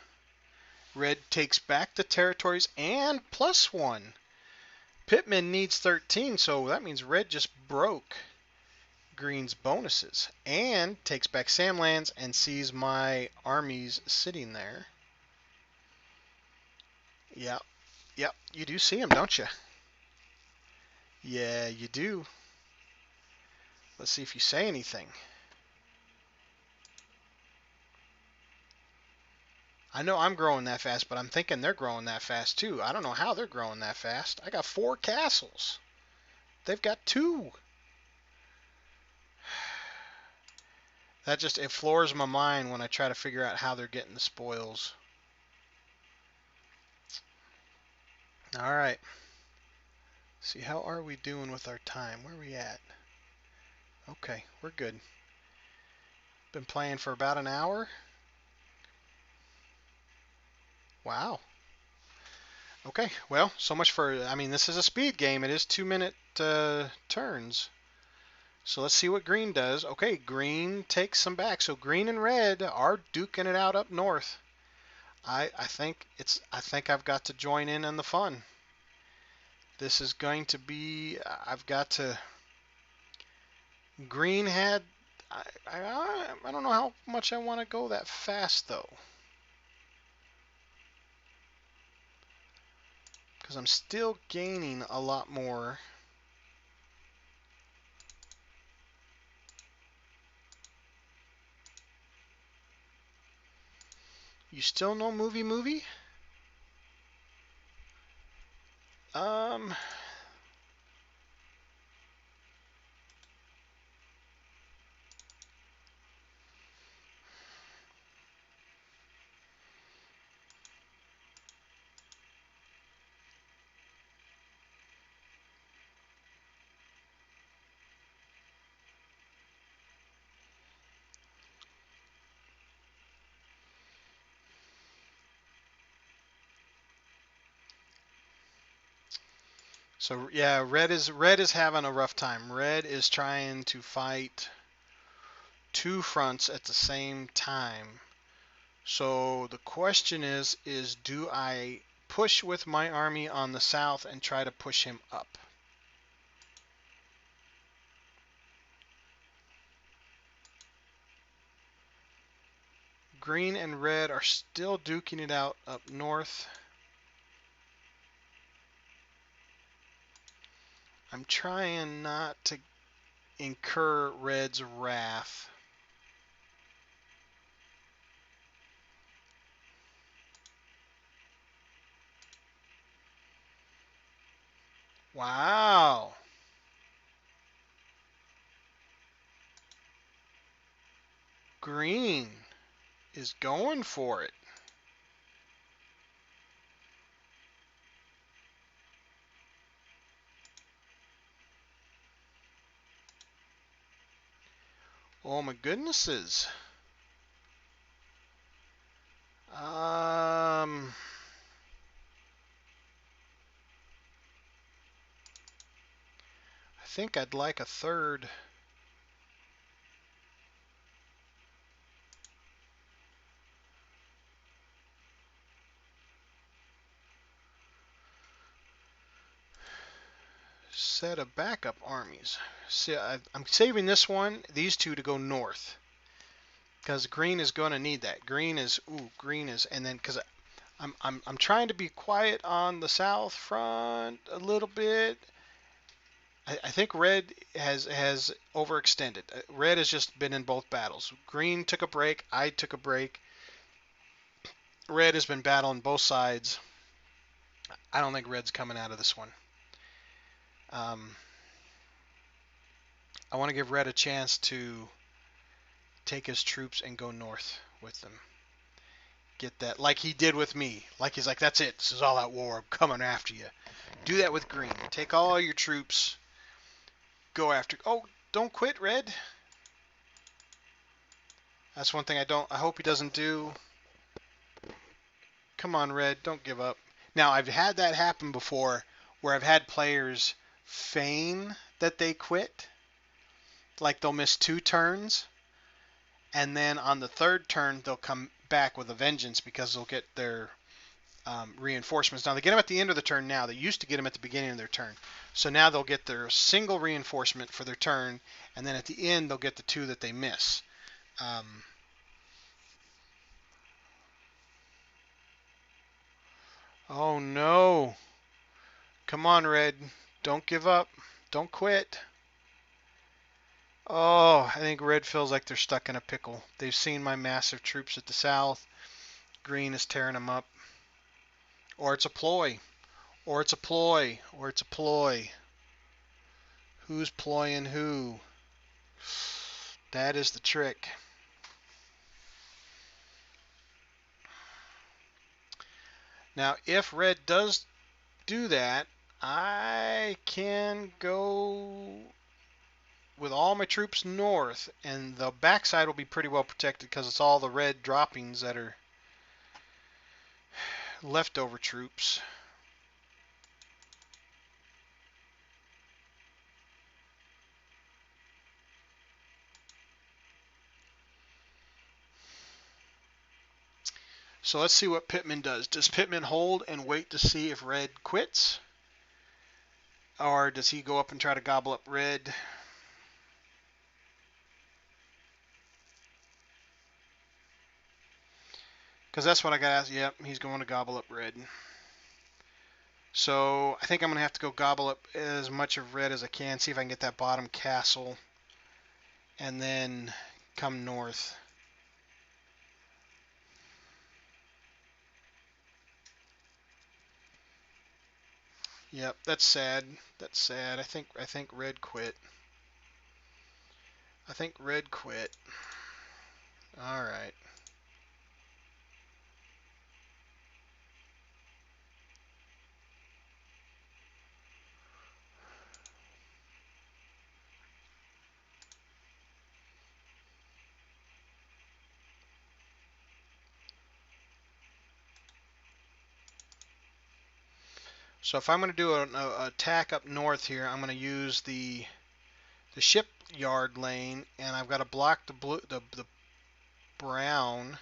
Red takes back the territories and +1. Pittman needs 13, so that means Red just broke Green's bonuses and takes back Samlands and sees my armies sitting there. Yep, yep, you do see them, don't you? Yeah, you do. Let's see if you say anything. I know I'm growing that fast, but I'm thinking they're growing that fast too. I don't know how they're growing that fast. I got 4 castles. They've got 2. That just, it floors my mind when I try to figure out how they're getting the spoils. All right. See, how are we doing with our time? Where are we at? Okay, we're good. Been playing for about an hour. Wow. Okay, well, so much for, I mean, this is a speed game. It is 2-minute turns. So let's see what Green does. Okay, Green takes some back. So Green and Red are duking it out up north. I think I've got to join in on the fun. This is going to be, I've got to, Green had, I don't know how much I want to go that fast though. Because I'm still gaining a lot more. You still no movie? Um, so yeah, red is having a rough time. Red is trying to fight 2 fronts at the same time. So the question is do I push with my army on the south and try to push him up? Green and red are still duking it out up north. I'm trying not to incur red's wrath. Wow. Green is going for it. Oh my goodnesses. I think I'd like a third. Set of backup armies. See, I'm saving this one, these 2 to go north. Because green is going to need that. Green is, and then because I'm trying to be quiet on the south front a little bit. I think red has overextended. Red has just been in both battles. Green took a break. I took a break. Red has been battling both sides. I don't think red's coming out of this one. I want to give red a chance to take his troops and go north with them. Get that, like he did with me. Like he's like, that's it. This is all out war. I'm coming after you. Do that with green. Take all your troops. Go after. Oh, don't quit, red. That's one thing I hope he doesn't do. Come on, red, don't give up. Now, I've had that happen before where I've had players feign that they quit. Like they'll miss 2 turns, and then on the 3rd turn, they'll come back with a vengeance because they'll get their reinforcements. Now, they get them at the end of the turn now. They used to get them at the beginning of their turn. So now they'll get their single reinforcement for their turn, and then at the end, they'll get the 2 that they miss. Oh no. Come on, red. Don't give up. Don't quit. Oh, I think red feels like they're stuck in a pickle. They've seen my massive troops at the south. Green is tearing them up. Or it's a ploy. Or it's a ploy. Or it's a ploy. Who's ploying who? That is the trick. Now, if red does do that, I can go with all my troops north, and the backside will be pretty well protected because it's all the red droppings that are leftover troops. So let's see what Pittman does. Does Pittman hold and wait to see if red quits? Or does he go up and try to gobble up red? Because that's what I got to ask. Yep, he's going to gobble up red. So I think I'm going to have to go gobble up as much of red as I can, see if I can get that bottom castle, and then come north. Yep, that's sad. That's sad. I think red quit. I think red quit. All right. So if I'm going to do an attack up north here, I'm going to use the shipyard lane, and I've got to block the blue, the brown.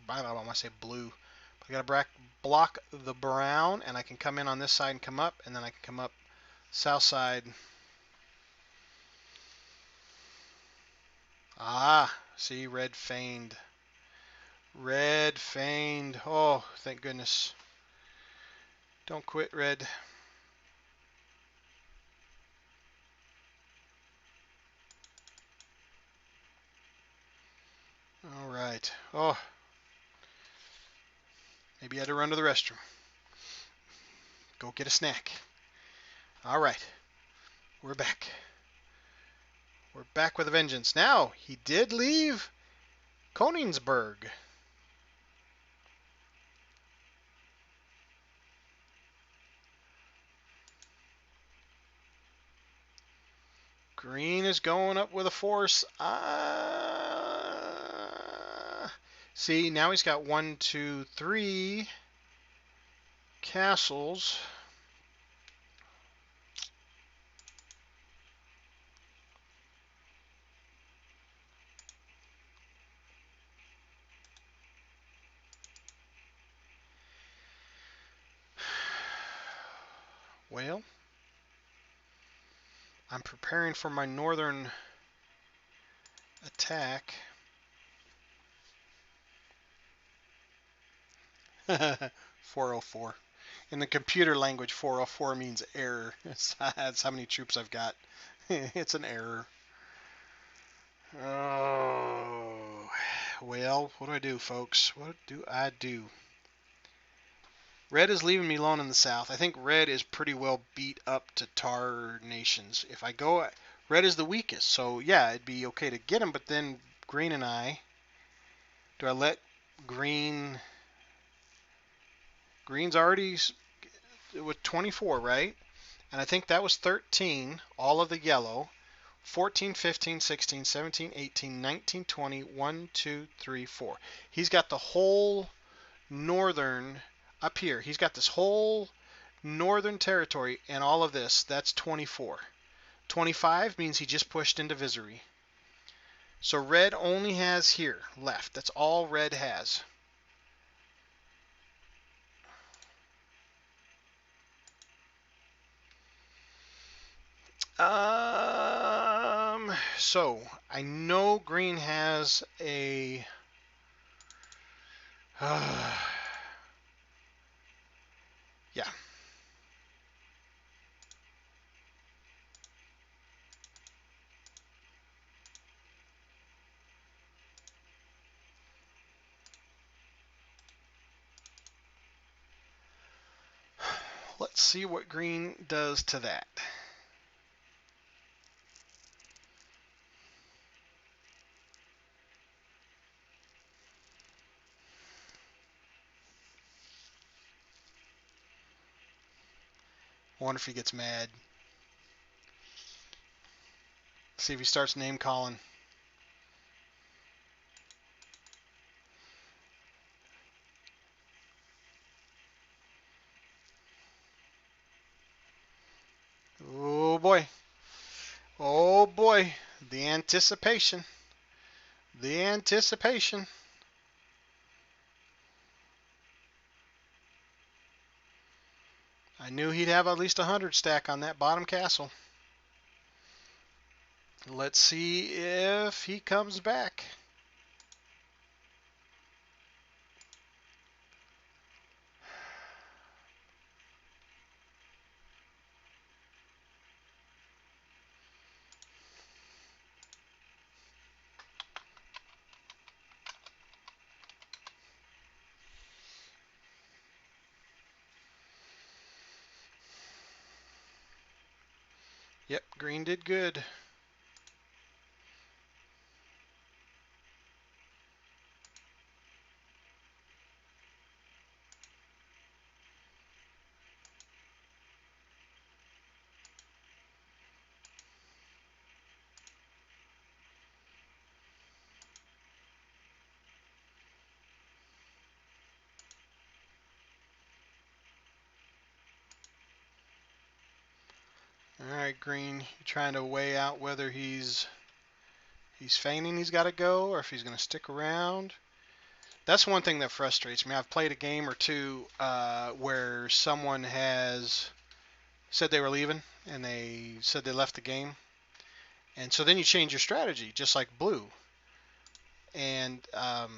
I don't want to say blue. But I got to block the brown, and I can come in on this side and come up, and then I can come up south side. Ah, see, red feigned. Red feigned. Oh, thank goodness. Don't quit, red. All right. Oh, maybe I had to run to the restroom. Go get a snack. All right. We're back. We're back with a vengeance. Now, he did leave Königsberg. Green is going up with a force. See, now he's got 1, 2, 3 castles. Well, I'm preparing for my northern attack. 404. In the computer language, 404 means error. That's how many troops I've got. It's an error. Oh, well, what do I do, folks? What do I do? Red is leaving me alone in the south. I think red is pretty well beat up to tar nations. If I go, red is the weakest. So, yeah, it'd be okay to get him, but then green and do I let green... Green's already with 24, right? And I think that was 13, all of the yellow. 14, 15, 16, 17, 18, 19, 20, 1, 2, 3, 4. He's got the whole northern up here. He's got this whole northern territory and all of this. That's 24. 25 means he just pushed into Visery. So red only has here left. That's all red has. So I know green has a yeah. Let's see what green does to that. I wonder if he gets mad. See if he starts name calling. Oh boy. Oh boy. The anticipation. The anticipation. I knew he'd have at least 100 stack on that bottom castle. Let's see if he comes back. Yep, green did good. All right, green, you're trying to weigh out whether he's feigning he's got to go or if he's going to stick around. That's one thing that frustrates me. I've played a game or two where someone has said they were leaving and they said they left the game. And so then you change your strategy, just like blue. And of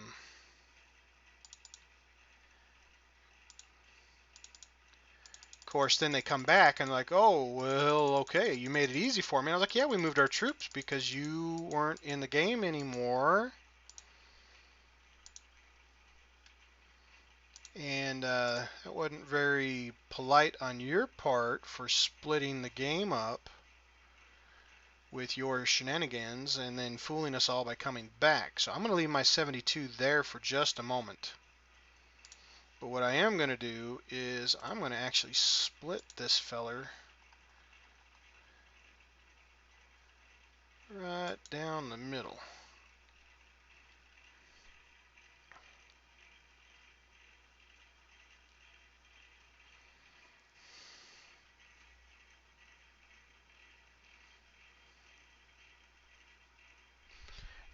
course, then they come back and like, oh, well, okay, you made it easy for me. And I was like, yeah, we moved our troops because you weren't in the game anymore. And it wasn't very polite on your part for splitting the game up with your shenanigans and then fooling us all by coming back. So I'm going to leave my 72 there for just a moment. But what I am going to do is I'm going to actually split this feller right down the middle.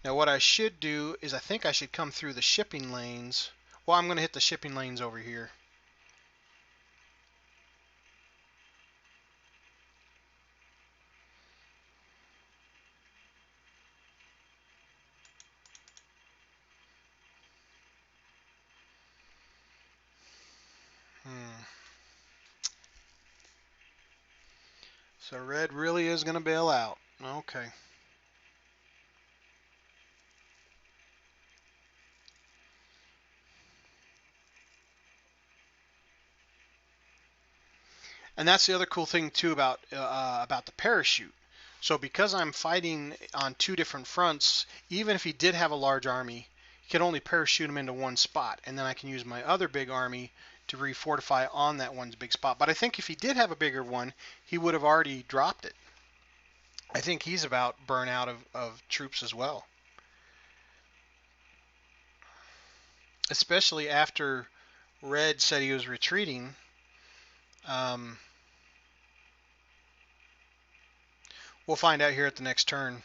Now what I should do is I think I should come through the shipping lanes. Well, I'm going to hit the shipping lanes over here. So red really is going to bail out. Okay. And that's the other cool thing too about the parachute. So because I'm fighting on two different fronts, even if he did have a large army, he could only parachute him into one spot, and then I can use my other big army to refortify on that one big spot. But I think if he did have a bigger one, he would have already dropped it. I think he's about burnt out of troops as well, especially after Red said he was retreating. Um, we'll find out here at the next turn.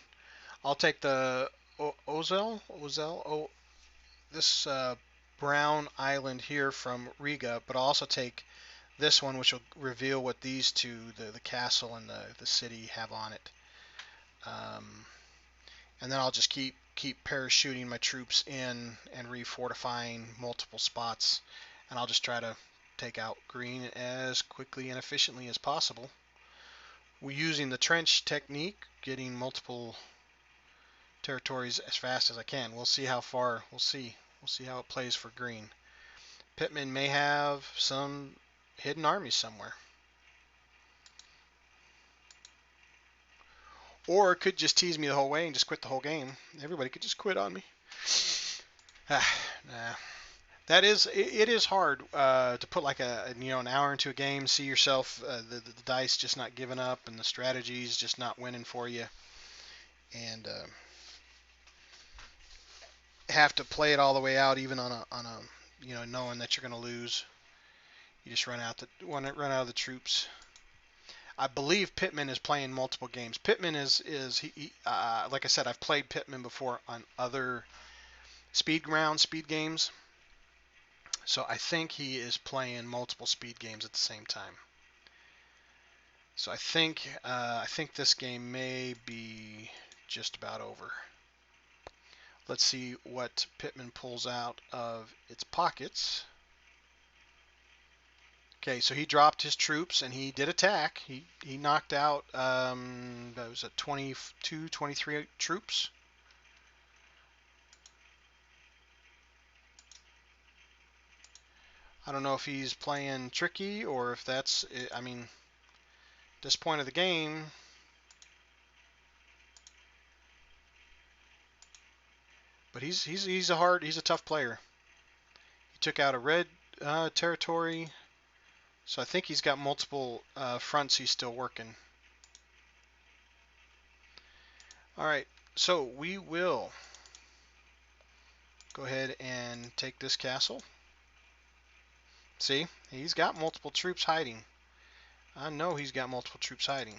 I'll take the Ozel, this brown island here from Riga, but I'll also take this one, which will reveal what these two, the castle and the city, have on it. And then I'll just keep parachuting my troops in and refortifying multiple spots, and I'll just try to take out green as quickly and efficiently as possible. We're using the trench technique, getting multiple territories as fast as I can. We'll see how far. We'll see. We'll see how it plays for green. Pittman may have some hidden armies somewhere. Or it could just tease me the whole way and just quit the whole game. Everybody could just quit on me. Nah. That is, it is hard to put like an hour into a game, see yourself, the dice just not giving up and the strategies just not winning for you, and have to play it all the way out, even on a knowing that you're going to lose. You just run out of the troops. I believe Pittman is playing multiple games. Pittman is he like I said, I've played Pittman before on other speed games. So I think he is playing multiple speed games at the same time. So I think this game may be just about over. Let's see what Pittman pulls out of its pockets. Okay, so he dropped his troops and he did attack. He knocked out that was 22, 23 troops. I don't know if he's playing tricky or if that's, I mean, at this point of the game, but he's a tough player. He took out a red territory, so I think he's got multiple fronts he's still working. All right, so we will go ahead and take this castle. See, he's got multiple troops hiding. I know he's got multiple troops hiding.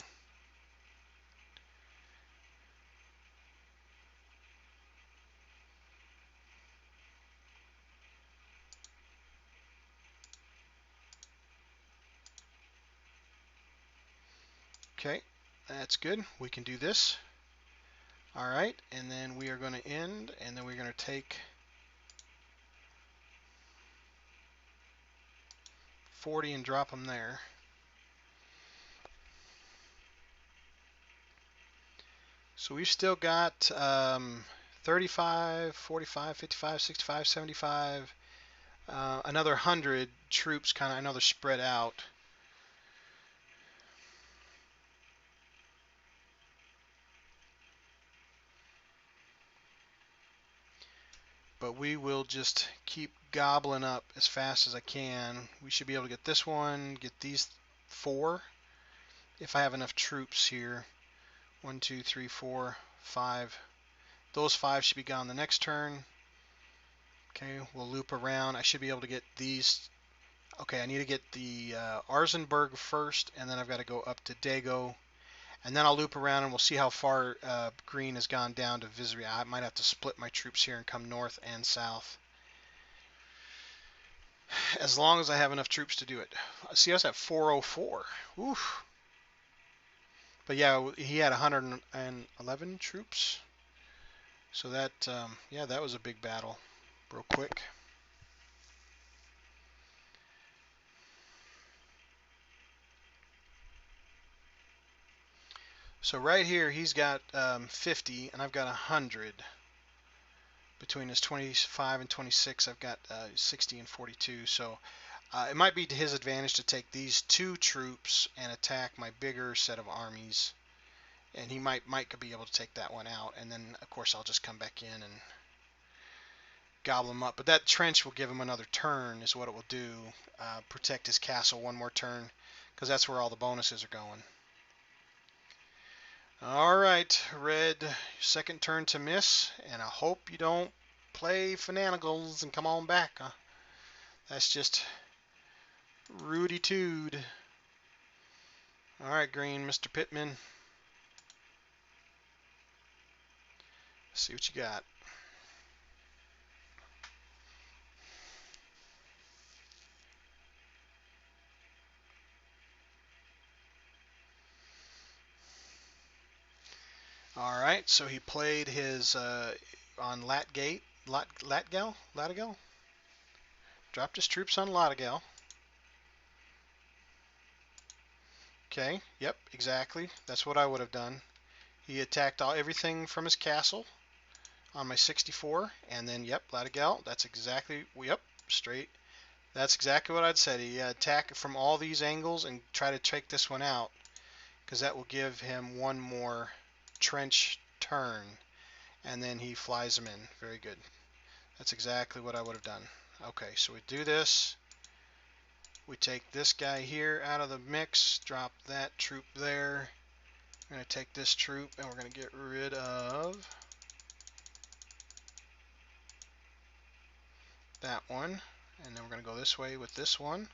Okay, that's good. We can do this. All right, and then we are going to end, and then we're going to take 40 and drop them there. So we've still got 35, 45, 55, 65, 75, another 100 troops. Kind of, I know they're spread out. But we will just keep gobbling up as fast as I can. We should be able to get this one, get these 4, if I have enough troops here. 1, 2, 3, 4, 5. Those 5 should be gone the next turn. Okay, we'll loop around. I should be able to get these. Okay, I need to get the Arzenburg first, and then I've got to go up to Dago. And then I'll loop around and we'll see how far green has gone down to Vizria. I might have to split my troops here and come north and south. As long as I have enough troops to do it. See us at 404. Oof. But yeah, he had 111 troops. So that, yeah, that was a big battle. Real quick. So right here, he's got 50, and I've got 100. Between his 25 and 26, I've got 60 and 42. So it might be to his advantage to take these 2 troops and attack my bigger set of armies. And he might be able to take that one out. And then, of course, I'll just come back in and gobble him up. But that trench will give him another turn is what it will do. Protect his castle one more turn, because that's where all the bonuses are going. All right, red, second turn to miss, and I hope you don't play Fananagles and come on back. Huh? That's just Rudy Tood. All right, green, Mr. Pittman. Let's see what you got. All right, so he played his on Latgal, dropped his troops on Latagal. Okay, yep, exactly. That's what I would have done. He attacked everything from his castle on my 64, and then yep, Latagal. That's exactly yep, straight. That's exactly what I'd said. He attack from all these angles and try to take this one out, because that will give him one more trench turn, and then he flies them in. Very good. That's exactly what I would have done. Okay, so we do this. We take this guy here out of the mix, drop that troop there. We're going to take this troop and we're going to get rid of that one. And then we're going to go this way with this one.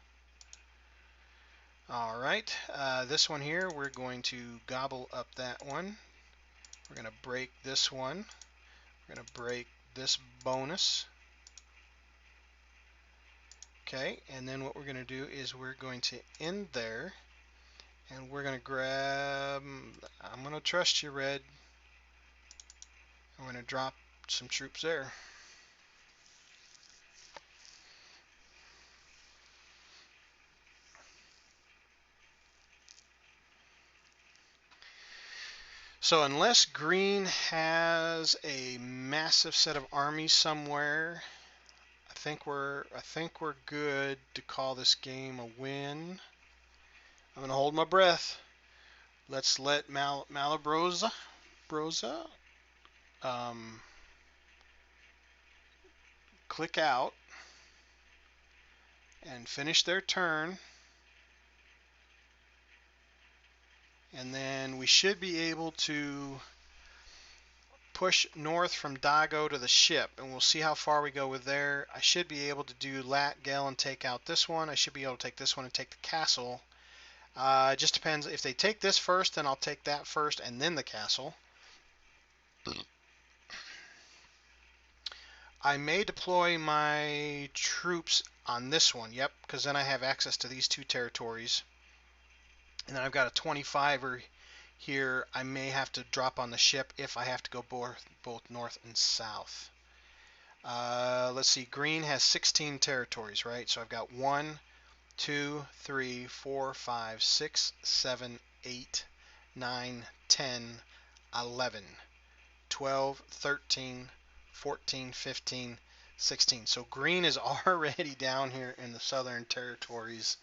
All right, this one here, we're going to gobble up that one. We're going to break this one. We're going to break this bonus. Okay, and then what we're going to do is we're going to end there. And we're going to grab, I'm going to trust you, red. I'm going to drop some troops there. So unless green has a massive set of armies somewhere, I think we're good to call this game a win. I'm going to hold my breath. Let's let Malabrosa click out and finish their turn. And then we should be able to push north from Dago to the ship, and we'll see how far we go with there. I should be able to do Latgel and take out this one. I should be able to take this one and take the castle. It just depends. If they take this first, then I'll take that first and then the castle. I may deploy my troops on this one, yep, because then I have access to these two territories. And then I've got a 25er here. I may have to drop on the ship if I have to go both north and south. Let's see, green has 16 territories, right? So I've got 1, 2, 3, 4, 5, 6, 7, 8, 9, 10, 11, 12, 13, 14, 15, 16. So green is already down here in the southern territories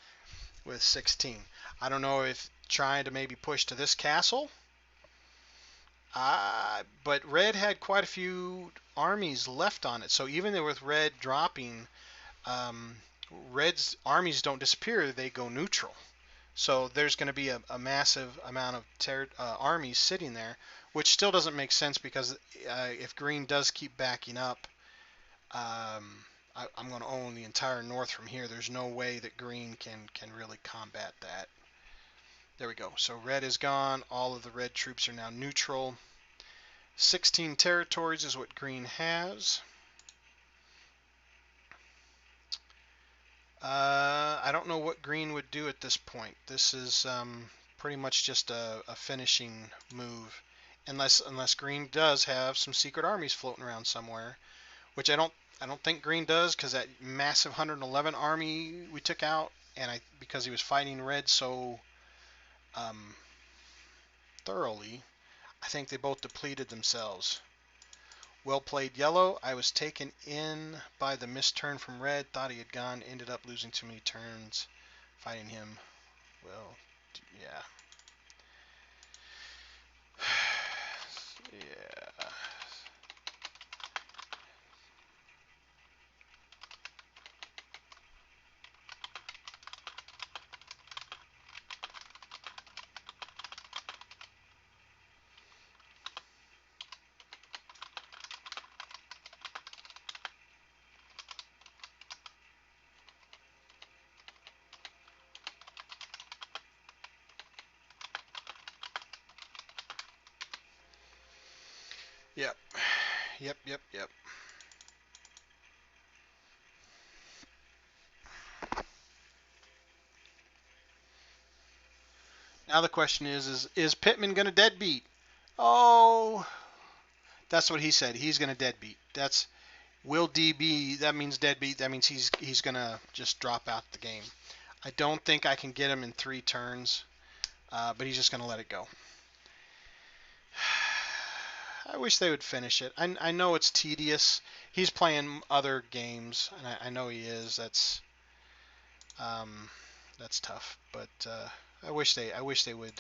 with 16. I don't know if trying to maybe push to this castle, but red had quite a few armies left on it. So even with red dropping, red's armies don't disappear, they go neutral. So there's going to be a massive amount of armies sitting there, which still doesn't make sense because if green does keep backing up, I'm going to own the entire north from here. There's no way that green can really combat that. There we go. So red is gone. All of the red troops are now neutral. 16 territories is what green has. I don't know what green would do at this point. This is pretty much just a finishing move, unless green does have some secret armies floating around somewhere, which I don't think green does, because that massive 111 army we took out, and because he was fighting red so thoroughly, I think they both depleted themselves. Well played, yellow. I was taken in by the missed turn from red. Thought he had gone. Ended up losing too many turns fighting him. Well, yeah. Yeah. Yep. Yep, yep, yep. Now the question is Pittman going to deadbeat? Oh, that's what he said. He's going to deadbeat. That's will DB. That means deadbeat. That means he's going to just drop out the game. I don't think I can get him in 3 turns, but he's just going to let it go. I wish they would finish it. I know it's tedious. He's playing other games, and I know he is. That's tough. But I wish they would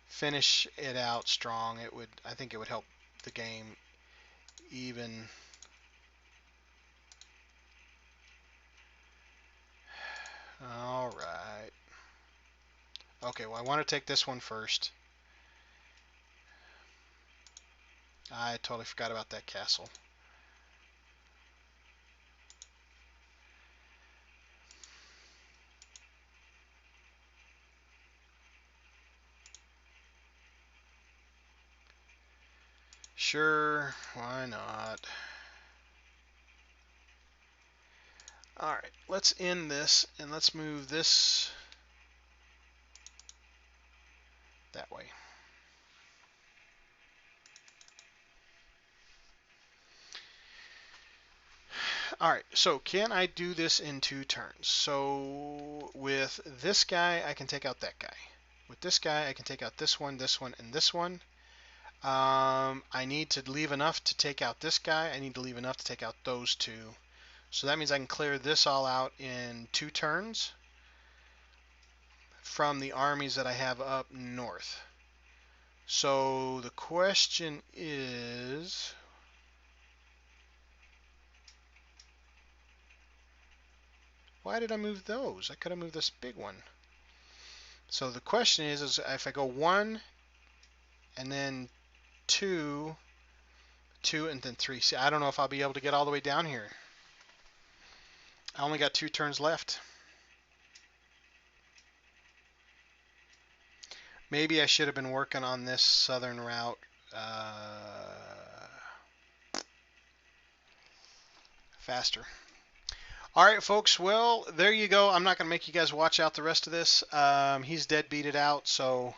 finish it out strong. I think it would help the game even. All right. Okay, well I want to take this one first. I totally forgot about that castle. Sure, why not? All right, let's end this and let's move this that way. All right, so can I do this in 2 turns? So with this guy, I can take out that guy. With this guy, I can take out this one, and this one. I need to leave enough to take out this guy. I need to leave enough to take out those 2. So that means I can clear this all out in 2 turns from the armies that I have up north. So the question is, why did I move those? I could have moved this big one. So the question is if I go 1 and then 2, 2 and then 3. See, I don't know if I'll be able to get all the way down here. I only got 2 turns left. Maybe I should have been working on this southern route faster. All right, folks. Well, there you go. I'm not going to make you guys watch out the rest of this. He's dead beat it out, so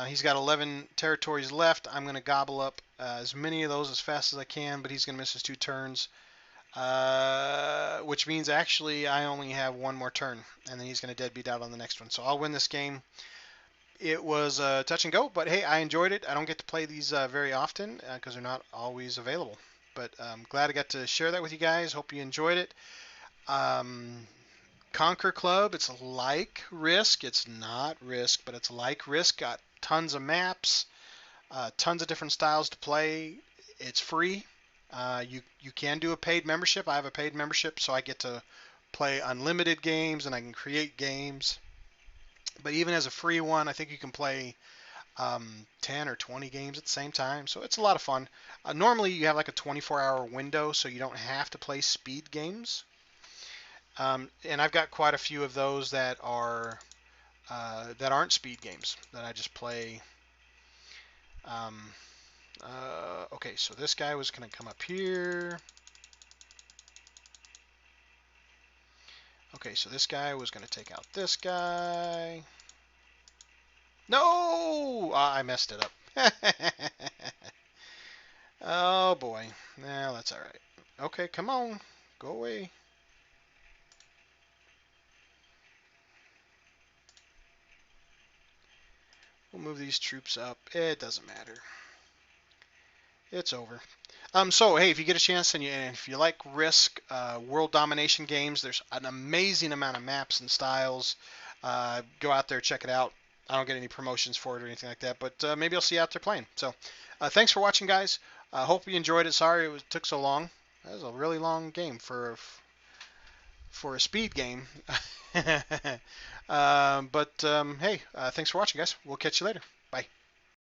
he's got 11 territories left. I'm going to gobble up as many of those as fast as I can, but he's going to miss his 2 turns, which means actually I only have 1 more turn, and then he's going to dead beat out on the next one. So I'll win this game. It was touch and go, but hey, I enjoyed it. I don't get to play these very often because they're not always available. But I'm glad I got to share that with you guys. Hope you enjoyed it. Conquer Club, it's like Risk. It's not Risk, but it's like Risk. Got tons of maps, tons of different styles to play. It's free. You can do a paid membership. I have a paid membership, so I get to play unlimited games and I can create games. But even as a free one, I think you can play 10 or 20 games at the same time. So it's a lot of fun. Normally you have like a 24-hour window, so you don't have to play speed games. And I've got quite a few of those that aren't speed games that I just play. Okay, so this guy was going to come up here. Okay, so this guy was going to take out this guy. No! I messed it up. Oh boy. Nah, that's all right. Okay, come on. Go away. We'll move these troops up. It doesn't matter. It's over. So hey, if you get a chance and if you like Risk, world domination games, there's an amazing amount of maps and styles. Go out there, check it out. I don't get any promotions for it or anything like that, but maybe I'll see you out there playing. So thanks for watching, guys. Hope you enjoyed it. Sorry it took so long. That was a really long game for a speed game. But hey, thanks for watching, guys. We'll catch you later. Bye.